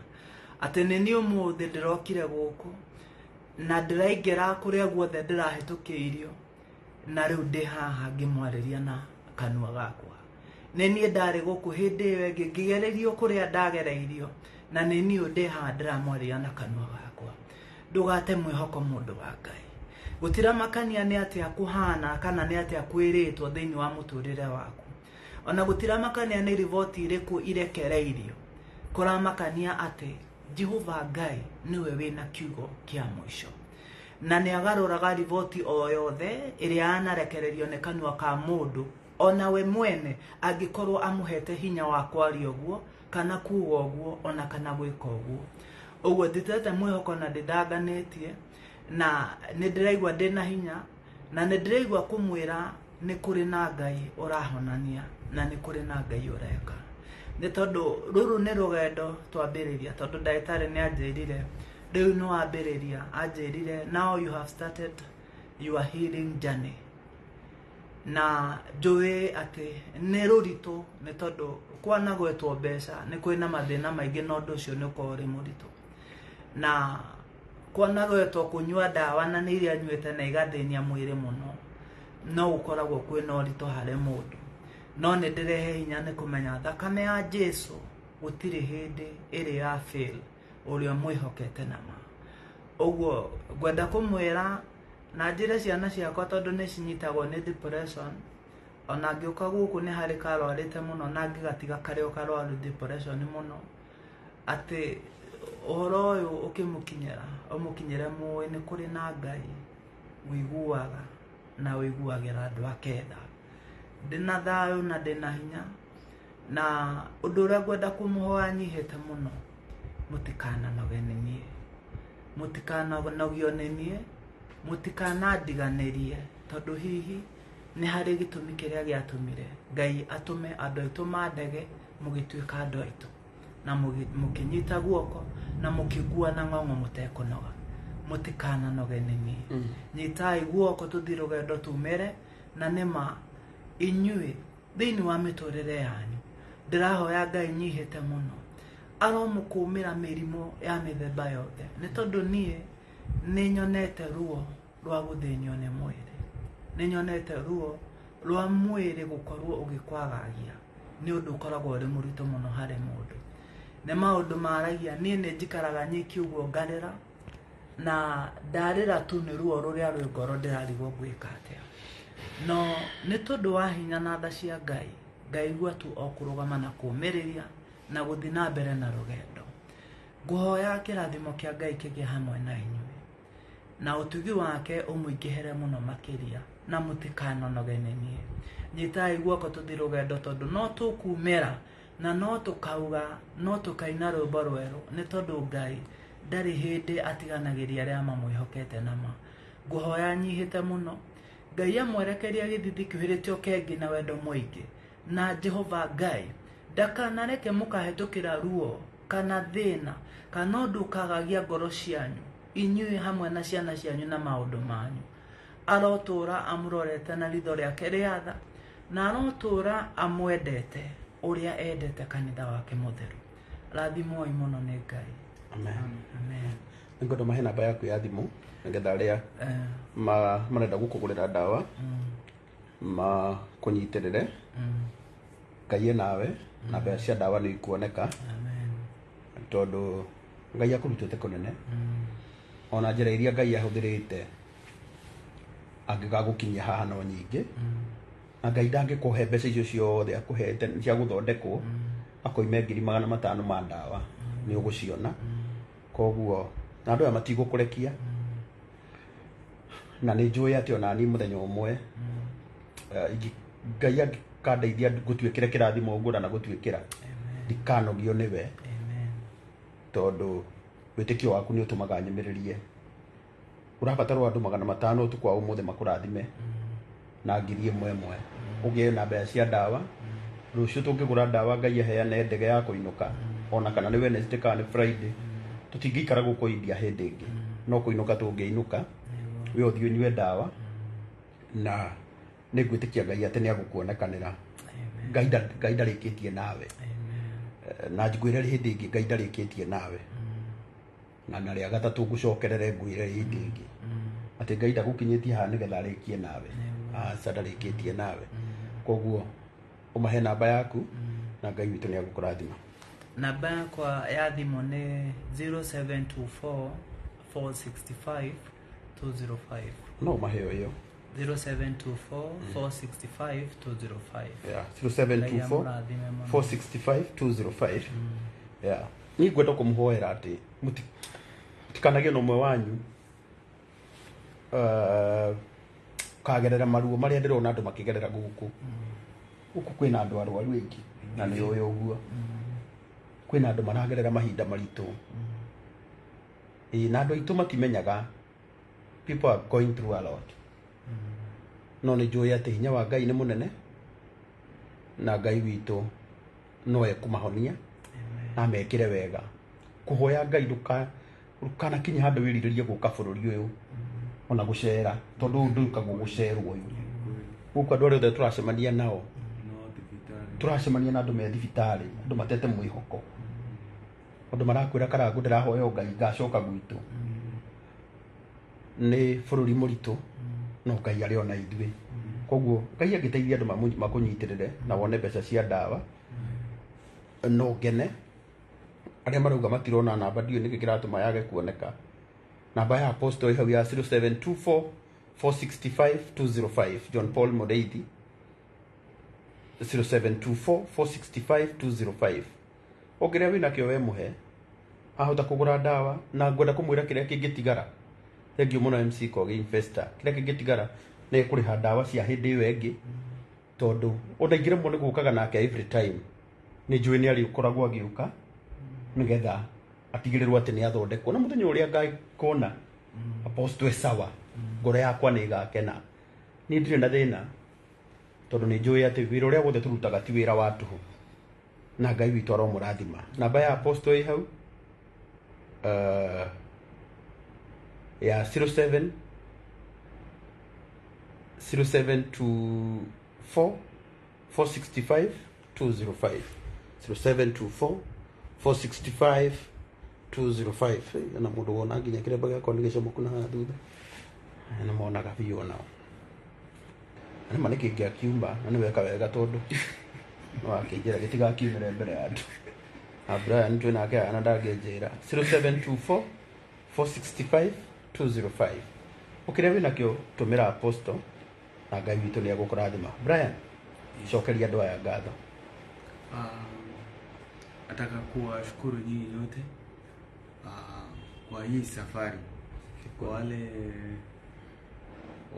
atĩ nĩ niĩ ũmũthĩ ndĩrokire gũkũ na ndĩraingĩra kũrĩa guothe ndĩrahĩtũkĩirio na rĩu ndĩ haha ngĩmwarĩria na kanua gakwa nĩ niĩ ndarĩ gũkũ hĩndĩ ĩyo ĩngĩ ngĩgererio kũrĩa ndagereirio na nĩ niĩ ndĩ haha ndĩramwarĩria na kanua gakwa ndũgate mwĩhoko mũndũ wa Ngai gũtiramakania nĩ atĩa kũhana kana nĩ atĩa kwĩrĩtwo thĩinĩ wa mũtũrĩre waku ona gũtiramakania nĩ report irĩkũ irekereirio kũramakania atĩ Jehova Ngai niwe wĩna kiugo kĩa mũico na nĩ agarũraga report o yothe ĩrĩa anarekererio nĩ kanua ka mũndũ ona we mwene angĩkorwo amũhete hinya wa kwaria ũguo kana kuuga ũguo ona kana gwĩka ũguo Uguo nditete mwihoko na ndidanganetie na nindiraigua ndina hinya na nindiraigua kumwira ni kuri na Ngai urahonania na ni kuri na Ngai ureka. Ni tondu ruru ni rugendo twambiriria tondu ndagitari ni anjirire riu no ambiriria anjirire now you have started your healing journey. Na njui ati ni ruritu ni tondu kwana gwetwo mbeca ni kwina mathina maingi na undu ucio ni ukorwo ri muritu. Na kwana gwetwo kunyua dawa na ni iria nywete na igathĩnia mwĩrĩ mũno no ukoragwo kwina ũritũ harĩ mũndũ. No nĩ ndirehe hinya nĩ kũmenya thakame ya Jesu gũtirĩ hĩndĩ ĩrĩ ya fail ũrĩa mwĩhokete na ma. Ũguo ngwenda kũmwĩra na njĩre ciana ciakwa tondũ nĩ cinyitagwo nĩ depression, ona ngĩũka gũkũ nĩ harĩ karwarĩte mũno na ngĩgatiga karĩa karwaru depression mũno, atĩ ũhoro ũyũ ũmũkinyĩre mũĩ nĩ kũrĩ na Ngai wĩiguaga na wĩiguagĩra andũ ake tha. Ndĩna thayũ na ndĩna hinya na ũndũ ũrĩa ngwenda kũmũhoya nyihĩte mũno, mũtikananoge nĩ niĩ, mũtikananogio nĩ niĩ, mũtikanandiganĩrie tondũ hihi nĩ harĩ gĩtũmi kĩrĩa gĩatũmire Ngai atũme andũ aitũ mandege mũgĩtuĩka andũ aitũ na mũkĩnyita guoko na mũkĩgua na ng'ong'o mũtekũnoga. Mũtikananoge nĩ niĩ, nyitai guoko tũthiĩ rũgendo tumĩre na nĩma inyuĩ thĩinĩ wa mĩtũrĩre yanyu ndĩrahoya Ngai nyihĩte mũno aromũkũmĩra mĩrimũ ya mĩthemba yothe, nĩ tondũ niĩ nĩ nyonete ruo rwa gũthĩnio nĩ mwĩrĩ, nĩ nyonete ruo rwa mwĩrĩ gũkorwo ũgĩkwagagia nĩ ũndũ ũkoragwo ũrĩ mũritũ mũno harĩ mũndũ. Nĩ maũndũ maragia niĩ nĩ njikaraga nyiki ũguo ngarĩra na ndarĩra tu nĩ ruo rũrĩa rwĩ ngoro ndĩrarigwo gwĩka atĩa. No nĩ tondũ wa hinya na tha cia Ngai, ngaigua tu o kũrũgama na kũũmĩrĩria na gũthiĩ na mbere na rũgendo. Ngũhoya kĩrathimo kĩa Ngai kĩgĩe hamwe na inyuĩ na ũtugi wake ũmũingĩhere mũno makĩria na mũtikananoge nĩ niĩ. Nyitai guoko tũthiĩ rũgendo tondũ no tũkumĩra na no tũkauga no tũkaina rwĩmbo rwerũ nĩ tondũ Ngai ndarĩ hĩndĩ atiganagĩria arĩa mamwĩhokete na ma. Ngũhoya nyihĩte mũno, Ngai amwerekeria gĩthithi kĩũhĩrĩtio kĩngĩ na wendo mũingĩ, na Jehova Ngai ndakanareke mũkahĩtũkĩra ruo kana thĩna kana ũndũ ũkagagia ngoro cianyu inyuĩ hamwe na ciana cianyu na maũndũ manyu. Arotũra amũrorete na ritho rĩake rĩa tha na arotũra amwendete ũrĩa endete kanitha wake mũtheru. Rathimoi mũno nĩ Ngai. Amen. Amen. Ngwenda mahe namba yaku ya thimũ nĩgetha arĩa marenda gũkũgũrĩra ndawa makũnyitĩrĩre. Ngai nawe namba cia ndawa nĩ ikuoneka. Amen. Tondũ Ngai akũrutĩte kũnene ona njĩra iria Ngai ahũthĩrĩte angĩgagũkinyia haha no nyingĩ, na Ngai ndangĩkũhe mbeca icio ciothe akũhete cia gũthondekwo akoime 500,000 ma ndawa nĩ ũgũciona. Koguo na andũ aya matigũkũrekia na nĩ njũĩ atĩ ona niĩ mũthenya ũmwe Ngai angĩkandeithia gũtuĩkĩra kĩrathimo ũguo na gũtuĩkĩra ndikanogio nĩwe, tondũ wĩtĩkio waku nĩ ũtũmaga nyũmĩrĩrie. Ũrabatarwo andũ 500 ũtukũ wa ũmũthĩ makũrathime na 1,000 ũgĩe na mbeca cia ndawa. Rũciũ tũngĩgũra ndawa Ngai aheane ndege ya kũinũka ona kana nĩ Wednesday kana nĩ Friday, tũtingĩikara gũkũ India hĩndĩ ĩngĩ, no kũinũka tũngĩinũka we ũthiĩ ũnyue ndawa na nĩ ngwĩtĩkia Ngai atĩ nĩ agũkuonekanĩra. Ngai ndarĩkĩtie nawe na njiguĩre hĩndĩ ĩngĩ Ngai ndarĩkĩtie nawe na rĩa gatatũ ngũcokerere ngwĩre hĩndĩ ĩngĩ atĩ Ngai ndagũkinyĩtie haha nĩgetha arĩkie nawe, aca ndarĩkĩtie nawe. Koguo ũmahe namba yaku na Ngai witũ nĩ agũkũrathima. Namba yakwa ya thimũ nĩ 0724 465 205. No ũmahe ĩyo 0724 465 205. Yeah, 0724 465 205. Yeah. Ni ngwenda kũmũhoera atĩ mũtikanagĩe na ũmwe wanyu kagerera maruo marĩa ndĩrona andũ makĩgerera gũkũ. Gũkũ kwĩna andũ arwaru aingĩ na nĩ ũyũ ũguo. Kwĩna andũ maragerera mahinda maritũ na andũ aitũ matimenyaga people are going through a lot no nĩ njũĩ atĩ hinya wa Ngai nĩ mũnene na Ngai witũ no ekũmahonia na mekĩre wega kũhoya Ngai ndũkanakinye handũ wĩrirĩrie gũka bũrũri ũyũ ona gũcera tondũ ndũkagwo gũcerwo ũyũ gũkũ andũ arĩa othe tũracemania nao turacemania na andũ me thibitarĩ andũ matete mwĩhoko andũ marakwĩra Karangũ ndĩrahoya Ngai ngacoka gwitũ nĩ bũrũri mũritũ no Ngai arĩ ona ithuĩ koguo Ngai angĩteithia andũ makũnyitĩrĩre na wone mbeca cia ndawa no ngene arĩa marauga matirona namba ndiũ nĩkĩ kĩratũma yage kuoneka namba ya apostle hau ya 0724 465 205 John Paul Mũreithi 0724 465 205 ongerea wĩna kĩo we mũhe ahota kũgũra ndawa na ngwenda kũmwĩra kĩrĩa kĩngĩtigara thengiũ mũno MC Kogi Investor kĩrĩa kĩngĩtigara nĩ kũrĩha ndawa cia hĩndĩ ĩyo ĩngĩ tondũ ũndaingĩre mũno gũkaga nake every time nĩ njũĩ nĩ arĩkoragwo agĩũka nĩgetha atigĩrĩrwo atĩ nĩ athondekwo na mũthenya ũrĩa ngakona apostle sawa ngoro yakwa nĩ igakena niĩ ndirĩ na thĩna tondũ nĩ njũĩ atĩ wĩra ũrĩa wothe tũrutaga ti wĩra wa tũhũ na Ngai witũ aromũrathima namba ya apostle hau ya 0724 465 205 0724 465 205 na mũndũ wona nginya kĩremba gĩakwa nĩ gĩcomoku na haha thutha na monaga biũ nao na nĩ kĩngĩakiuma na nĩ weka wega tondũ no akĩnjĩra gĩtigakiumĩre mbere ya andũ na Brian twĩ nake ana ndangĩnjĩra 0724 465 205 ũkĩrĩa wĩna kĩo tũmĩra apostle na Ngai witũ nĩ agũkũrathima Brian cokeria andũ aya ngatho. Nataka kuwashukuru nyinyi nyote kwa hii safari, kwa wale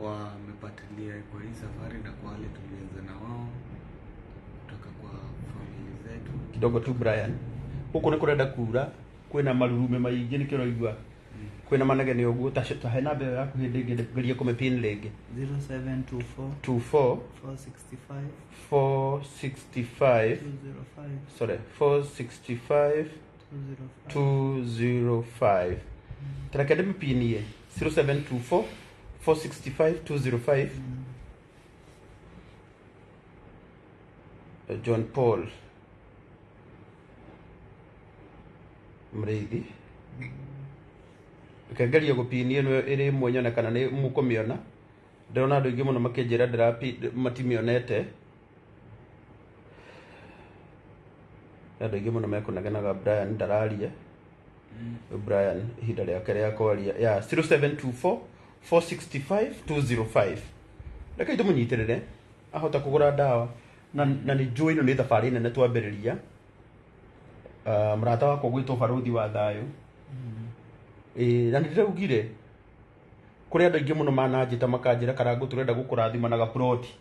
wamepatilia kwa hii safari na kwa wale tulianza na wao kutoka kwa familia zetu. Kidogo tu Brian, huko nĩ kũrenda kura kwĩna marurume maingĩ nĩkĩo ũraigua kwĩna manegene ũguo ta hena mbere yaku hĩndĩ ĩngĩ ngerie kũmĩpin rĩngĩ 0724 465 sorry 465 205 tareke ndĩmĩpinie 0724 465 205 John Paul Mũreithi kengeria gũpinie ĩno ĩrĩ ĩmwe nyone kana nĩ mũkũmĩona ndĩrona andũ aingĩ mũno makĩnjĩra matimĩonete andũ aingĩ mũno mekũnegenaga Brian ndararia Brian ihinda rĩake rĩa kwaria ya 0724 465 205 reke tũmũnyitĩrĩre ahota kũgũra ndawa na nĩ njũĩ ĩno nĩ thabarĩ nene twambĩrĩria mũrata wakwa gwĩtwo barũthi wa thayũ na nĩ ndĩraugire kũrĩ andũ aingĩ mũno mananjĩta makanjĩra Karangũ tũrenda gũkũrathima na gaploti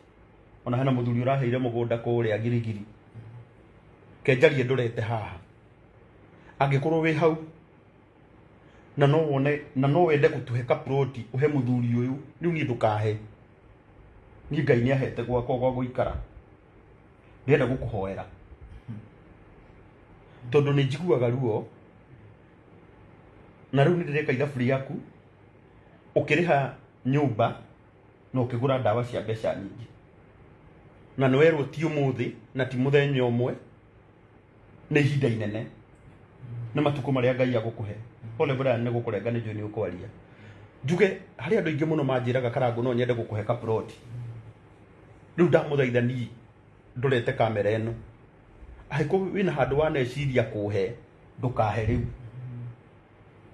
ona hena mũthuri ũraheire mũgũnda kũrĩa Girigiri kenjarie ndũrete haha angĩkorwo wĩ hau na no wende gũtũhe kaploti ũhe mũthuri ũyũ rĩu niĩ ndũkahe niĩ Ngai nĩ ahete gwakwa gwa gũikara ndĩrenda gũkũhoera tondũ nĩ njiguaga ruo na rĩu nĩ ndĩreka ithabu rĩaku ũkĩrĩha nyũmba na ũkĩgũra ndawa cia mbeca nyingĩ na nĩ werwo ti ũmũthĩ na ti mũthenya ũmwe nĩ ihinda inene nĩ matukũ marĩa Ngai agũkũhe pole Brian nĩ gũkũrenga nĩ njũĩ nĩ ũkwaria njuge harĩ andũ aingĩ mũno manjĩraga Karangũ no nyende gũkũhe kaploti rĩu ndamũthaithani ndũrete kamera ĩno angĩkorwo wĩna handũ waneciria kũhe ndũkahe rĩu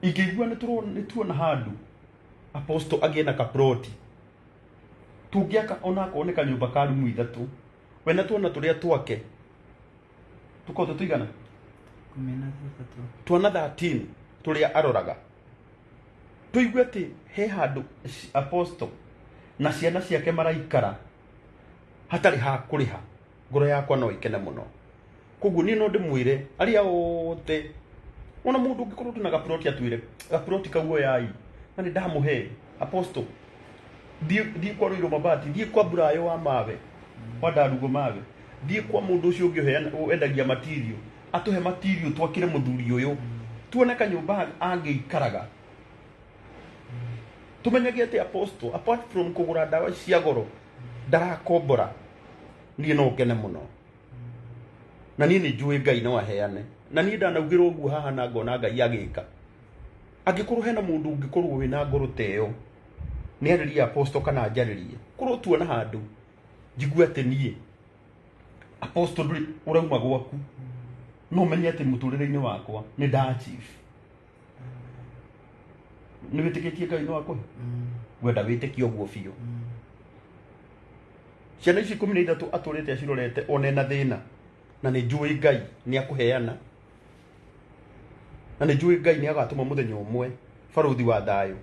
ingĩigua nĩ tuona handũ apostle agĩe na kaploti tũngĩaka onakorwo nĩ kanyũmba ka rumu ithatũ we na tuona tũrĩa twake tũkorwo tũigana tuona 13 tũrĩa aroraga tũigue atĩ he handũ apostle na ciana ciake maraikara hatarĩ ha kũrĩha ngoro yakwa no ikene mũno koguo niĩ no ndĩmwĩre arĩa othe ona mundu ngikorwo tuna gaproti atwire gaproti kaguo yai na ni ndamuhe apostle di kwa Ruiro Mabati di kwa Burayo wa Mawe wa Darugo Mawe di kwa mundu ucio ungi endagia material atuhe material twakire muthuri uyu tuone kanyumba angiikaraga tumenyage ati apostle apart from kugura dawa cia goro ndarakombora nie no ngene muno na nie ni njui Ngai no aheane na nie ndanaugirwo uguo haha na ngona Ngai agika angikorwo hena mundu ungikorwo wina ngoro teyo ni ariria apostle kana njaririe korwo tuona handu njigue ati nie apostle nduri urauma gwaku no menye ati muturire-ini wakwa ni nda chief ni witikitie Ngai no akwe wenda witikie uguo biu ciana ici 13 aturite acirorete one na thina na ni njui Ngai ni akuheana na ni njui Ngai ni agatuma muthenya umwe baruthi wa thayo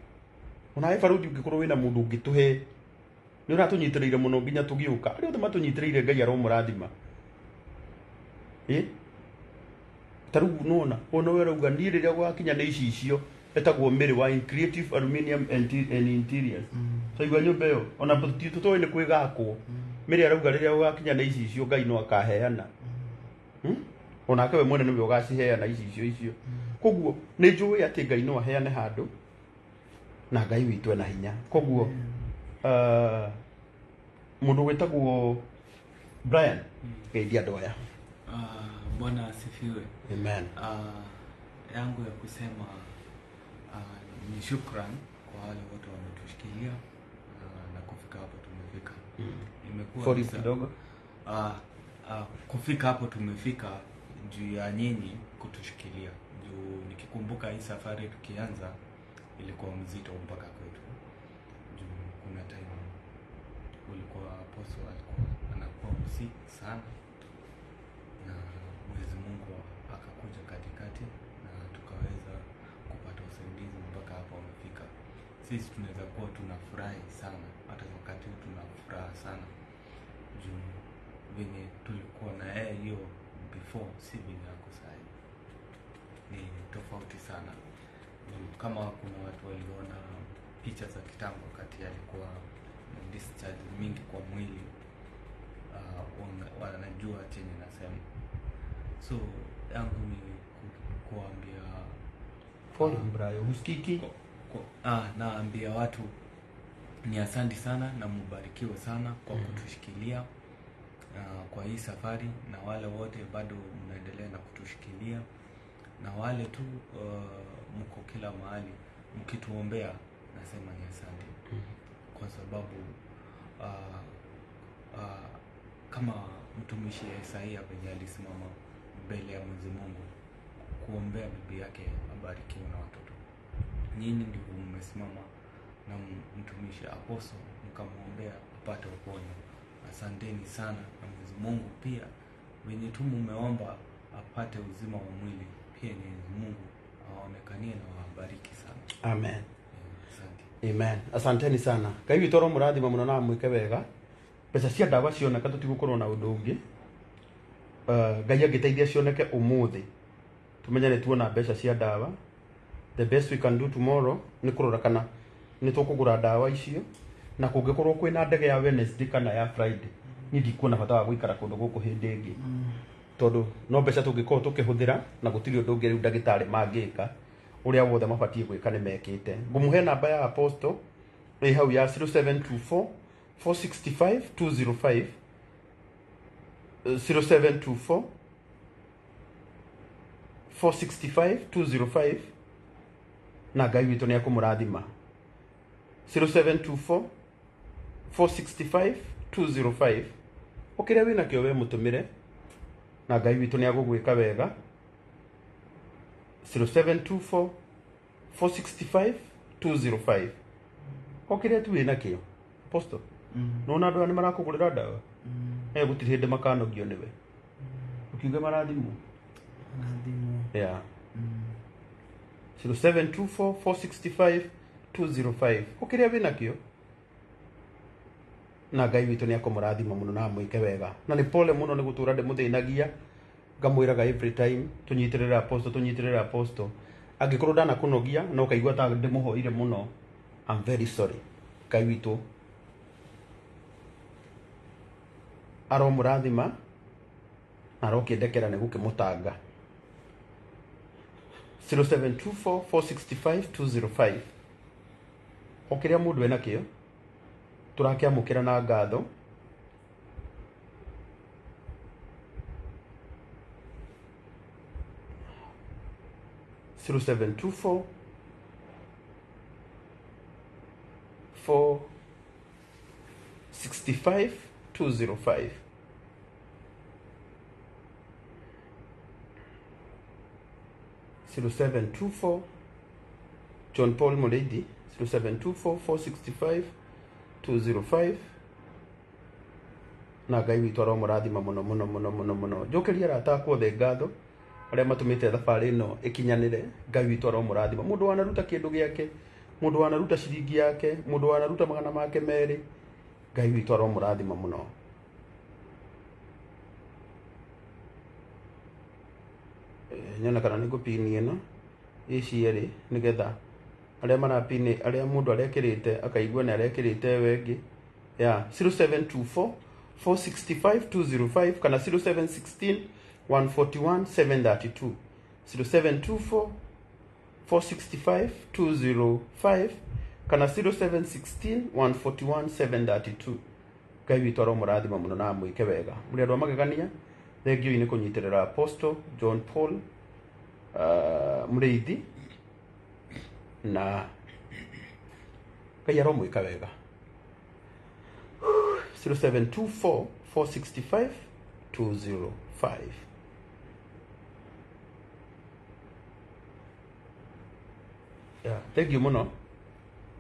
ona baruthi ungikorwo wina mundu ungituhe ni uratunyitiriire muno nginya tugiuka ari othe matunyitiriire Ngai aromurathima taru nona ona wera uga ni riria gwakinya ni ici icio etagwo Mary wa Creative Aluminium and Interiors so igwa nyumba yo ona tutoi ni kwigakwo Mary arauga riria gwakinya ni ici icio Ngai no akaheana ona kawe mwene niwe ugaciheana ici icio koguo ni njui ati Ngai no aheane handu na Ngai witu ena hinya koguo mundu wetagwo Brian ngeithia andu aya. Bwana asifiwe. Amen. Yangu ya kusema ni shukran kwa wale wote wametushikilia na kufika hapo tumefika. Imekuwa kidogo. Kufika hapo tumefika juu ya nyinyi kutushikilia. Juu nikikumbuka hii safari tukianza ilikuwa mzito mpaka kwetu. Juu kuna time ulikuwa apostle alikuwa anakuwa msick sana. Na Mwenyezi Mungu akakuja katikati na tukaweza kupata usaidizi mpaka hapo wamefika. Sisi tunaweza kuwa tunafurahi sana, hata wakati huu tunafuraha sana juu venye tulikuwa na yeye hiyo before si vile yako sasa. Ni tofauti sana juu kama kuna watu waliona picha za kitambo wakati alikuwa na discharge mingi kwa mwili, wanajua chenye nasema. So yangu ni kuambia pole Brayo husikiki. Naambia watu ni asante sana na mubarikiwe sana kwa kutushikilia kwa hii safari, na wale wote bado mnaendelea na kutushikilia, na wale tu mko kila mahali mkituombea, nasema ni asante kwa sababu kama mtumishi Isaia penye alisimama mbele ya Mwenyezi Mungu kuombea bibi yake abarikiwe na watoto, nyinyi ndio mmesimama na mtumishi Apostle mkamwombea apate uponyo. Asanteni sana, na Mwenyezi Mungu pia wenye tu mmeomba apate uzima wa mwili, pia Mwenyezi Mungu aonekanie na wabariki sana. Amen. Asante. Amen. Asanteni sana. Ngai witoro murathima muno na mwike wega. Pesa cia ndawa cioneka tutigukorwo na undu ungi. Ngai agiteithia cioneke umuthi. Tumenyane tuona mbeca cia ndawa. The best we can do tomorrow ni kurora kana ni tukugura ndawa icio, na kungikorwo kwina ndege ya Wednesday kana ya Friday ni ndikuona bata wa guikara kundu guku hindi ingi tondu no mbeca tungikorwo tukihuthira na gutiri undu ungi riu ndagitari mangika uria wothe mabatie gwika ni mekite. Ngumuhe namba ya Apostle ri hau ya 0724 465 205 0724 465 205 na Ngai witu ni akumurathima. 0724 465 205 ukiria wina kio we mutumire na Ngai witu ni agugwika wega. 0724 465 205 ukiria tu wina kio Apostle no na andu ni marakugurira ndawa gutiri hindi makanogio niwe ukiuga marathimu yeah 0724 465 205 ukiria wina kio na Ngai witu ni akumurathima muno na mwike wega, na ni pole muno ni gutura ndi muthinagia ngamwiraga every time tunyitirira apostle angikorwo ndana kunogia no kaigua ta ndimuhoire muno. I'm very sorry. Ngai witũ aromũrathima na arokĩndekera nĩ gũkĩmũtanga. 0724 465 205 o kĩrĩa mũndũ ena kĩo tũrakĩamũkĩra na ngatho. Zero 724 465 205 0724 John Paul Muledi 0724 465 205 na Ngai witũ aromũrathima mũno mũno mũno mũno mũno. Njokeria arata akwa othe ngatho arĩa matũmĩte thabarĩ ĩno ĩkinyanĩre. Ngai witũ aromũrathima. Mũndũ wanaruta kĩndũ gĩake, mũndũ wanaruta ciringi yake, mũndũ wanaruta magana make merĩ, Ngai witũ aromũrathima mũno. Nyona kana nĩngũ pini ĩno ĩcierĩ nĩgetha arĩa marapini arĩa mũndũ arekĩrĩte akaigua nĩ arekĩrĩte wengĩ ya 0724 465 205 kana 0716 141 732 0724 465 205 kana 0716 141 732. Ngai witũ aromũrathima mũno na amwĩke wega. Mũrĩ andũ a magegania, thengio nĩ kũnyitĩrĩra Apostle John Paul Mũrĩithi na Ngai aromwĩka wega. 0724 465 205. Thank you muno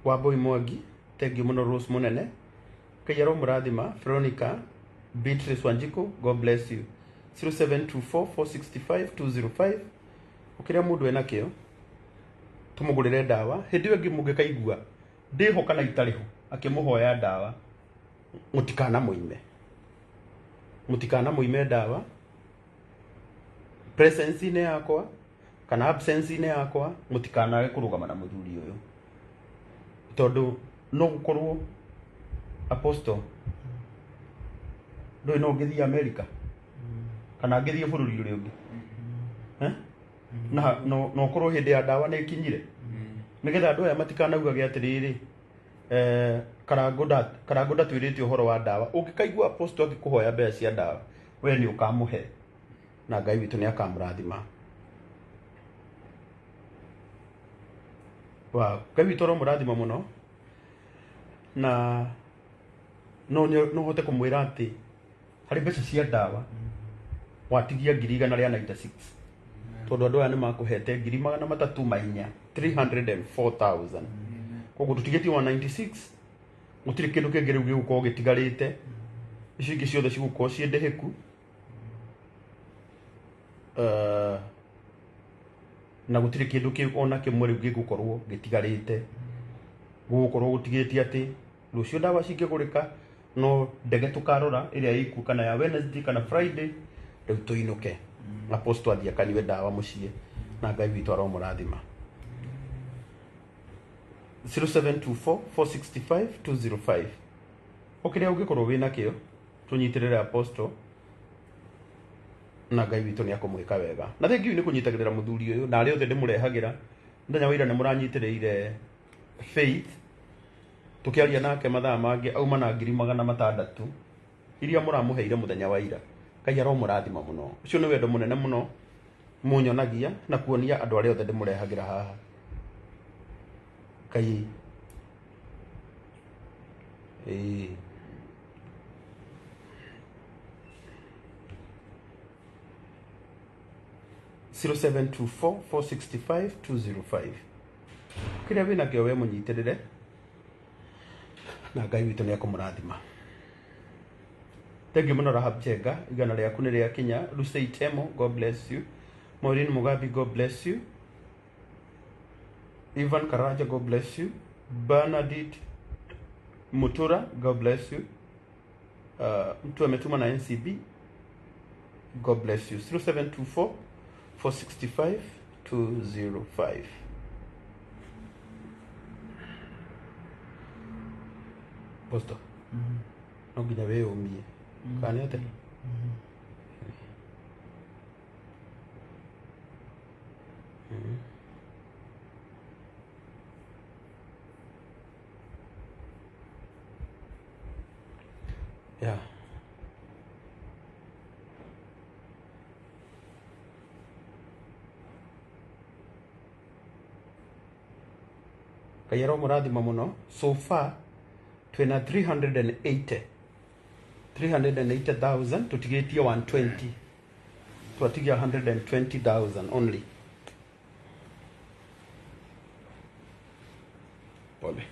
Wambui Mwangi, thank you muno Rose Munene, Ngai aromũrathima. Veronica Beatrice Wanjiku, God bless you. 0724 465 205. Ũkĩrĩa mũndũ ena kĩo tũmũgũrĩre ndawa. Hĩndĩ ĩyo ĩngĩ mũngĩkaigua ndĩho kana itarĩ ho akĩmũhoya ndawa, mũtikana mũime ndawa presence-inĩ yakwa kana absence-inĩ yakwa. Mũtikanage kũrũgama na mũthuri ũyũ tondũ no gũkorwo Apostle ndũĩ no ngĩthiĩ America kana ngĩthiĩ bũrũri ũrĩa ũngĩ na no korwo hĩndĩ ya ndawa nĩ ikinyire nĩgetha andũ aya matikanaugage atĩrĩrĩ Karango ndatwĩrĩte ũhoro wa ndawa. Ũngĩkaigua Apostle akĩkũhoya mbeca cia ndawa, we nĩ ũkamũhe na Ngai witũ nĩ akamũrathima. Ngai witũ aromũrathima mũno na no hote kũmwĩra atĩ harĩ mbeca cia ndawa watigia 196 tondũ andũ aya nĩ makũhete 304,000 304,000. Koguo tũtigĩtie 196, gũtirĩ kĩndũ kĩngĩ rĩu gĩgũkorwo gĩtigarĩte. Icio ingĩ ciothe cigũkorwo ciĩ ndĩhĩku. Na gũtirĩ kĩndũ kĩu ona kĩmwe rĩu gĩgũkorwo gĩtigarĩte. Gũgũkorwo gũtigĩtie atĩ rũciũ ndawa cingĩgũrĩka no ndege tũkarora ĩrĩa ĩkuo kana ya Wednesday kana Friday rĩu tũinũke. Apostle athiĩ akanyue ndawa mũciĩ na Ngai witũ aromũrathima. 0724 465 205. Ũkĩrĩa ũngĩkorwo wĩna kĩo tũnyitĩrĩre Apostle na Ngai witũ nĩ akũmwĩka wega. Na thengiũ nĩ kũnyitagĩrĩra mũthuri ũyũ na arĩa othe ndĩmũrehagĩra. Mũthenya wa ira nĩ mũranyitĩrĩire Faith, tũkĩaria nake mathaa mangĩ auma na 600,000 iria mũramũheire mũthenya wa ira. Ngai aromũrathima mũno. Ũcio nĩ wendo mũnene mũno mũnyonagia na kuonia andũ arĩa othe ndĩmũrehagĩra haha. Ngai 0724 465 205. Kĩrĩa wĩna kĩo we mũnyitĩrĩre na Ngai witũ nĩ akũmũrathima. Thank you mũno Rahab Jenga, igana rĩaku nĩ rĩakinya. Lucei Temo, God bless you. Maureen Mugabi, God bless you. Ivan Karaja, God bless you. Bernadette Mutura, God bless you. Mtu ametuma na NCB. God bless you. 0724 465 205. Posto. No nginya we umie. Kana ate. Yeah. Kayero murathima muno. So far twina 380,000 tutigetie 120. Twatigia 120,000 only. Pole.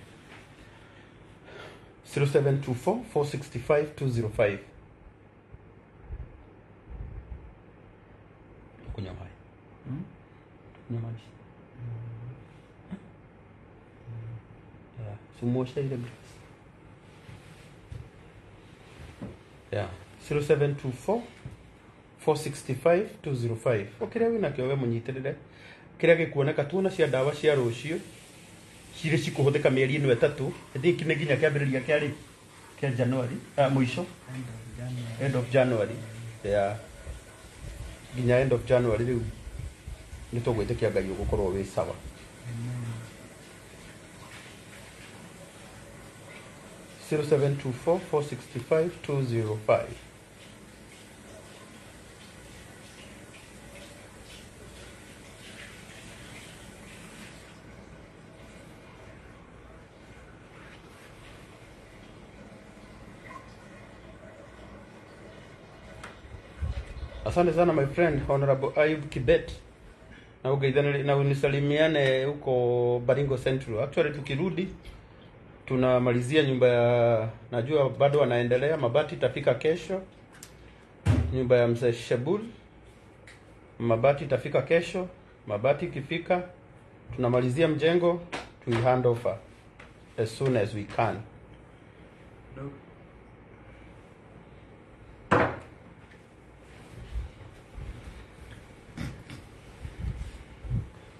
0724 465 205. Kunywa maji. Kunywa maji. Yeah. Sumosha ile glass. Yeah. 0724 465 205. Okira wina kio we munyitirire. Kira gikuoneka tuona cia dawa cia rucio. Cire cikuhuthika mieri ino 3. Thiki ne ginya kiambiriria kiari kia January, mwisho end of January. Yeah. Ginya end of January riu ni tugwitikia Ngai ugukorwo wi sawa. Amen. 0724 465 205. Asante sana my friend Honorable Ayub Kibet. Na ugaidhana na unisalimiane huko Baringo Central. Actually tukirudi tunamalizia nyumba ya, najua bado wanaendelea, mabati itafika kesho. Nyumba ya Mzee Shebul mabati itafika kesho. Mabati ikifika tunamalizia mjengo, we hand over as soon as we can. No.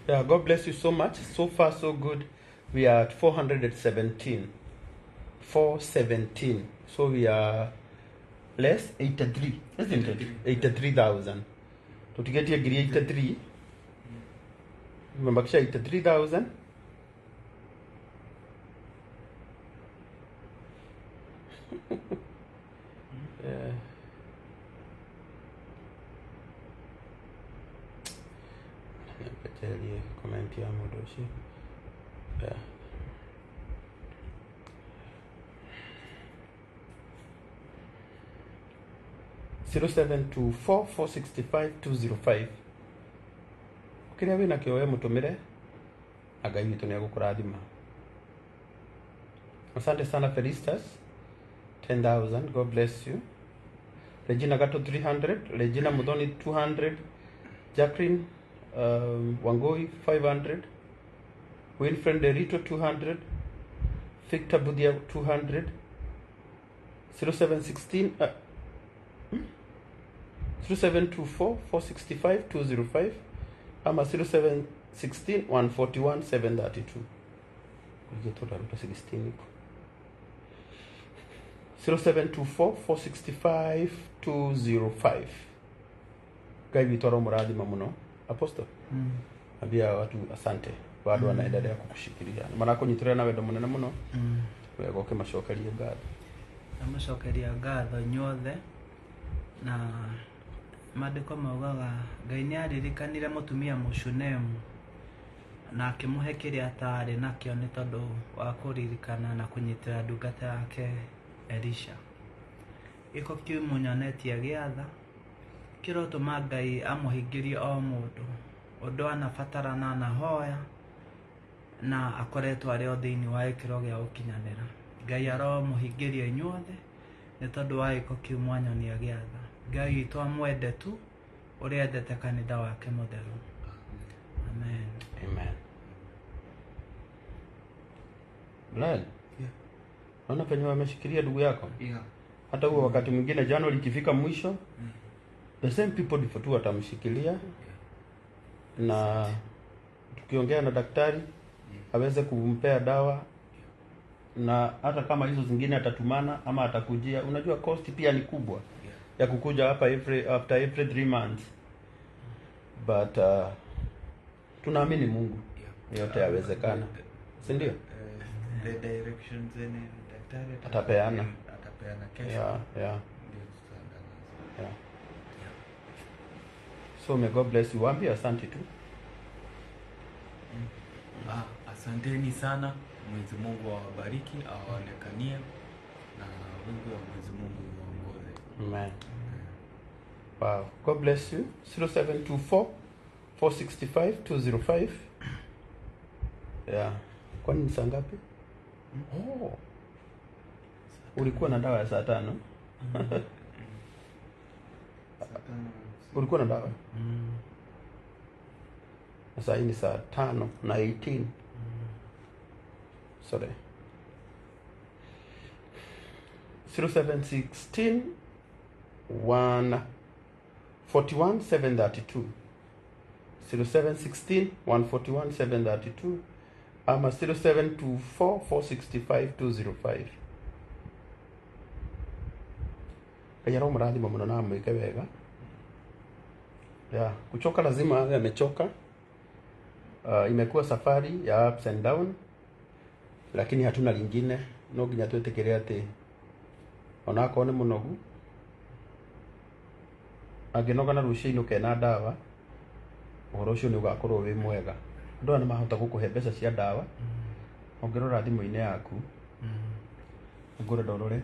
Yeah, God bless you so much. So far, so good. We are at 417. 417. So we are less 83, isn't it? 83,000. So to get here, 83. Remember, 83,000. Yeah. Comment ya modoshi. Yeah. Zero 0724 465 205. Ukiria wina kioe mutumire Ngai witu ni agukurathima. Asante sana Felistas 10,000. God bless you. Regina Gato 300, Regina Mudoni 200, Jacqueline Wangoi 500, Wilfred Derito 200, Victor Budia 200, 0716 0724 465 205 ama 0716 141 732. Kujeto daruta 16 iko 0724 465 205. Ngai witoro murathima muno. Apostle. Abia watu asante. Bado wanaendelea kukushikilia. Maana kunyitirana na wendo munene muno. Wego kimacokeria ngatho. Amacokeria ngatho nyothe na maandiko maugaga Ngai ni aririkanire mutumia Mushunemu na akimuhe kiria atari nakio ni tondu wa kuririkana na kunyitira ndungata yake Elisha. Iko kiumunyonetie giatha kirotuma Ngai amuhingirie o mundu undu anabatarana na hoya na akoretwo ari o thiini wa ikiro gia ukinyanira. Ngai aromuhingirie inyuothe ni tondu wa iko kiumunyonia giatha. Ngai itu amwende tu uria endete kanitha wake mutheru. Amen. Amen. Blal. Yeah. Naona penye wameshikilia ndugu yako. Yeah. Hata huo wakati mwingine Januari ikifika mwisho the same people ndivyo tu watamshikilia, na tukiongea na daktari aweze kumpea dawa, na hata kama hizo zingine atatumana ama atakujia. Unajua cost pia ni kubwa ya kukuja hapa after every 3 months, but tunaamini Mungu yote yawezekana, si ndio? The directions zenye daktari Atapeana kesho. Yeah. Ndio tutaangalia. Yeah. So may God bless you. Waambie asante tu. Asanteni sana. Mwenyezi Mungu awabariki, awaonekanie, na wingu wa Mwenyezi Mungu uongoze. Amen. Wow. God bless you. 0724 465 205. Yeah. Kwani ni saa ngapi? Oh. Ulikuwa na dawa ya saa 5? Ulikuwa na dawa? Sasa hii ni saa 5 na 18. Sorry. 0716 141 732. 0716 141 732 ama 0724 465 205. Kayaro mradi muno na mweke wega. Yeah, kuchoka lazima awe amechoka. Imekuwa safari ya ups and down, lakini hatuna lingine. No ginya twetekerea ati onako ni munogu aginoga na ruciini ukena dawa, uhoro ucio ni ugakorwo wi mwega. Andu ni mahota gukuhe mbeca cia dawa, ongirora thimu-ini yaku ngure ndorore,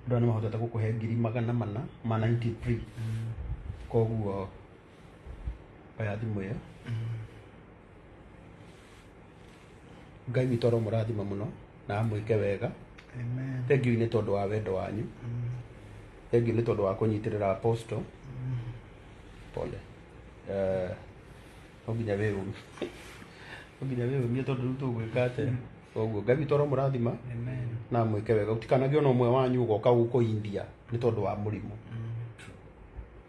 andu ni mahota gukuhe 493 koguo aya thimu iyo. Ngai witũ aromũrathima mũno na amwĩke wega. Amen. Thank you nĩ tondũ wa wendo wanyu. Thank you nĩ tondũ wa kũnyitĩrĩra apostle. Pole. No nginya wĩyũmie tondũ rĩu tũgwĩka atĩa. Koguo Ngai witũ aromũrathima na amwĩke wega. Gũtikanagĩe ona ũmwe wanyu ũgoka gũkũ India nĩ tondũ wa mũrimũ.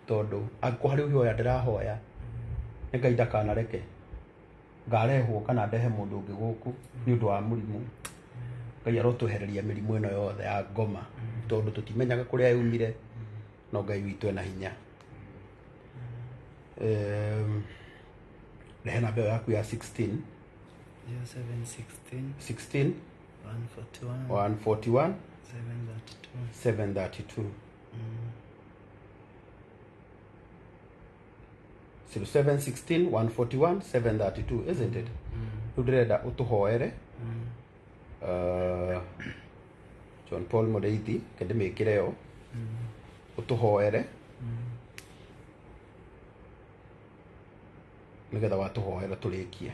Tondũ angĩkorwo harĩ ũhĩoya ndĩrahoya nĩ Ngai ndakanareke ngarehwo kana ndehe mũndũ ũngĩ gũkũ nĩ ũndũ wa mũrimũ. Ngai arotwehereria mĩrimũ ĩno yothe ya ngoma, tondũ tũtimenyaga kũrĩa yumire, no Ngai witũ ena hinya. Rehe namba ĩyo yaku ya 16 0716 141 732. 0716 141 732, isn't it? Udreda utuhoere John Paul Modeithi kende mekireo utuhoere nigetha watuhoera turikie.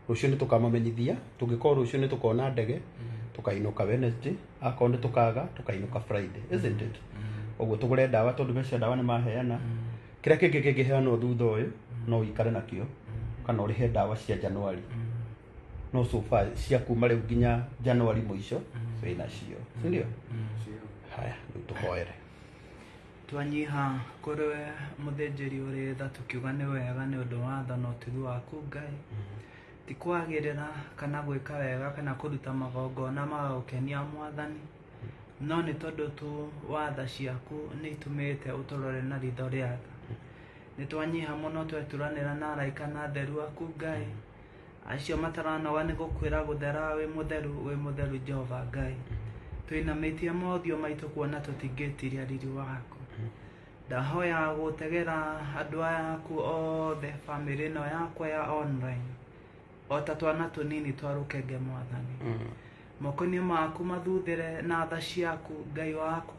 Rucio ni tukamamenyithia, tungikorwo rucio ni tukona ndege tukainuka Wednesday, akorwo ni tukaga tukainuka Friday, isn't it? Oguo tugure dawa tondu mecia dawa ni maheana. Kira kingi kingiheanwo thutha uyu no ikare nakio kana urihe dawa cia January. No so far cia kuma riu nginya January muico wina cio, si ndio? Haya, tuhoere. Twanyiha kũrĩ mũthĩnjĩri ũrĩ tha tukiuga nĩ wega nĩ ũndũ wa tha na ũtugi waku Ngai. Ti kwagĩrĩra kana gwĩka wega kana kũruta magongona ma gũkenia Mwathani, no nĩ tondũ tu watha ciaku nĩ itumĩte ũtũrore na ritho rĩa tha. Nĩ twanyiha mũno tweturanĩra na araika na theru aku Ngai, acio mataranoga nĩ gũkwĩra gũthera wĩ mũtheru Jehova Ngai. Twĩnamĩtie mothiũ maitũ kuona tũtingĩtiria riri waku. Ndahoya gũtegera andũ aya aku othe, famĩlĩ ĩno yakwa ya online, o ta twana tũnini twa rũkenge Mwathani. Moko-inĩ maku mathuthĩre na tha ciaku Ngai wakwa.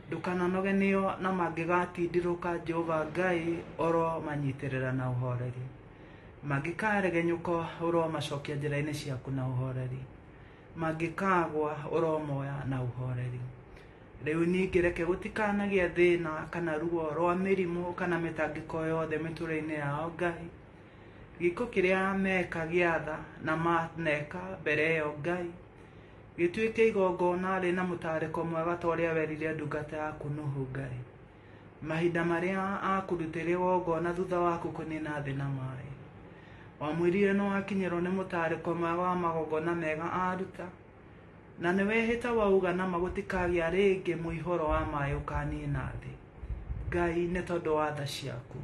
Ndũkananoge nĩo na mangĩgatindirũka Jehova Ngai, oro manyitĩrĩra na ũhoreri. Mangĩkaregenyũka oro macokia njĩra-inĩ ciaku na ũhoreri. Mangĩkagwa oro moya na ũhoreri. Rĩu ningĩ reke gũtikanagĩa thĩna kana ruo rwa mĩrimũ kana mĩtangĩko yothe mĩtũrĩre-inĩ yao Ngai. Gĩko kĩrĩa meka gĩa tha na maneka mbere ĩyo Ngai, gĩtuĩke igongona rĩ na mũtarĩko mwega ta ũrĩa werire ndungata yaku Nuhu Ngai. mahinda maria akurutire wogona thutha waku kunina thĩ na maĩ. Wamwĩrire no akinyĩrwo nĩ mũtarĩko mwega wa magongona mega aruta, na nĩ wehĩta wauga na magũtikagĩa rĩngĩ mũihũro wa maĩ ũkanina thĩ. Ngai nĩ tondũ wa tha ciaku,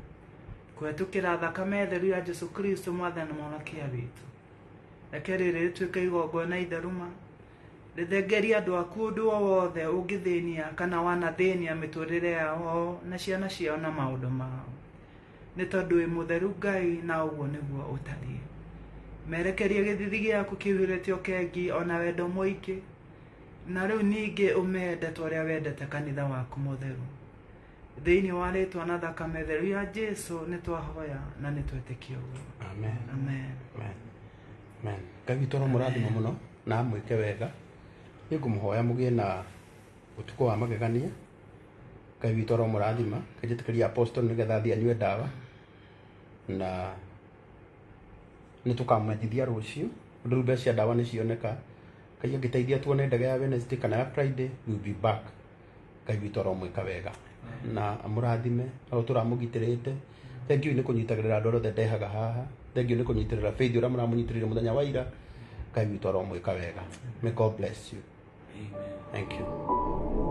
kũhetũkĩra thakame theru ya Jesu Kristo mwathani mũhonokia witũ, reke rĩrĩ rĩtuĩke igongona itheruma, rĩthengerie andũ aku ũndũ o wothe ũngĩthĩnia kana wanathĩnia mĩtũrĩre yao na ciana ciao na maũndũ mao, nĩ tondũ wĩ mũtheru Ngai na ũguo nĩguo ũtariĩ. Merekerie gĩthithi gĩaku kĩihũrĩte ũkengi ona wendo mũingĩ, na rĩu ningĩ ũmende ta ũrĩa wendete kanitha waku mũtheru. Thĩinĩ wa rĩtwa na thakame theru ya Jesu nĩ twahoya na nĩ twetĩkia ũguo. Amen. Amen. Amen. Amen. Ngai witũ mũrathima mũno na mwĩke wega. Nĩngũmũhoya mũgĩe na ũtukũ wa magegania. Ngai witũ mũrathima, kanjĩtĩkĩria apostle nĩgetha athiĩ anyue ndawa. Na nĩ tũkamwendithia rũciũ. Ũndũ mbeca cia ndawa nĩ cioneka. Ngai angĩteithia tuone ndege ya Wednesday kana ya Friday, we'll be back. Ngai witũ mwĩka wega. Na mũrathime, aro tũramũgitĩrĩte. Thank you nĩ kũnyitagĩrĩra andũ othe ndehaga haha. Thank you nĩ kũnyitĩrĩra Faith ũrĩa mũramũnyitĩrĩire mũthenya wa ira. Ngai witũ mwĩka wega. May God bless you. Amen. Thank you.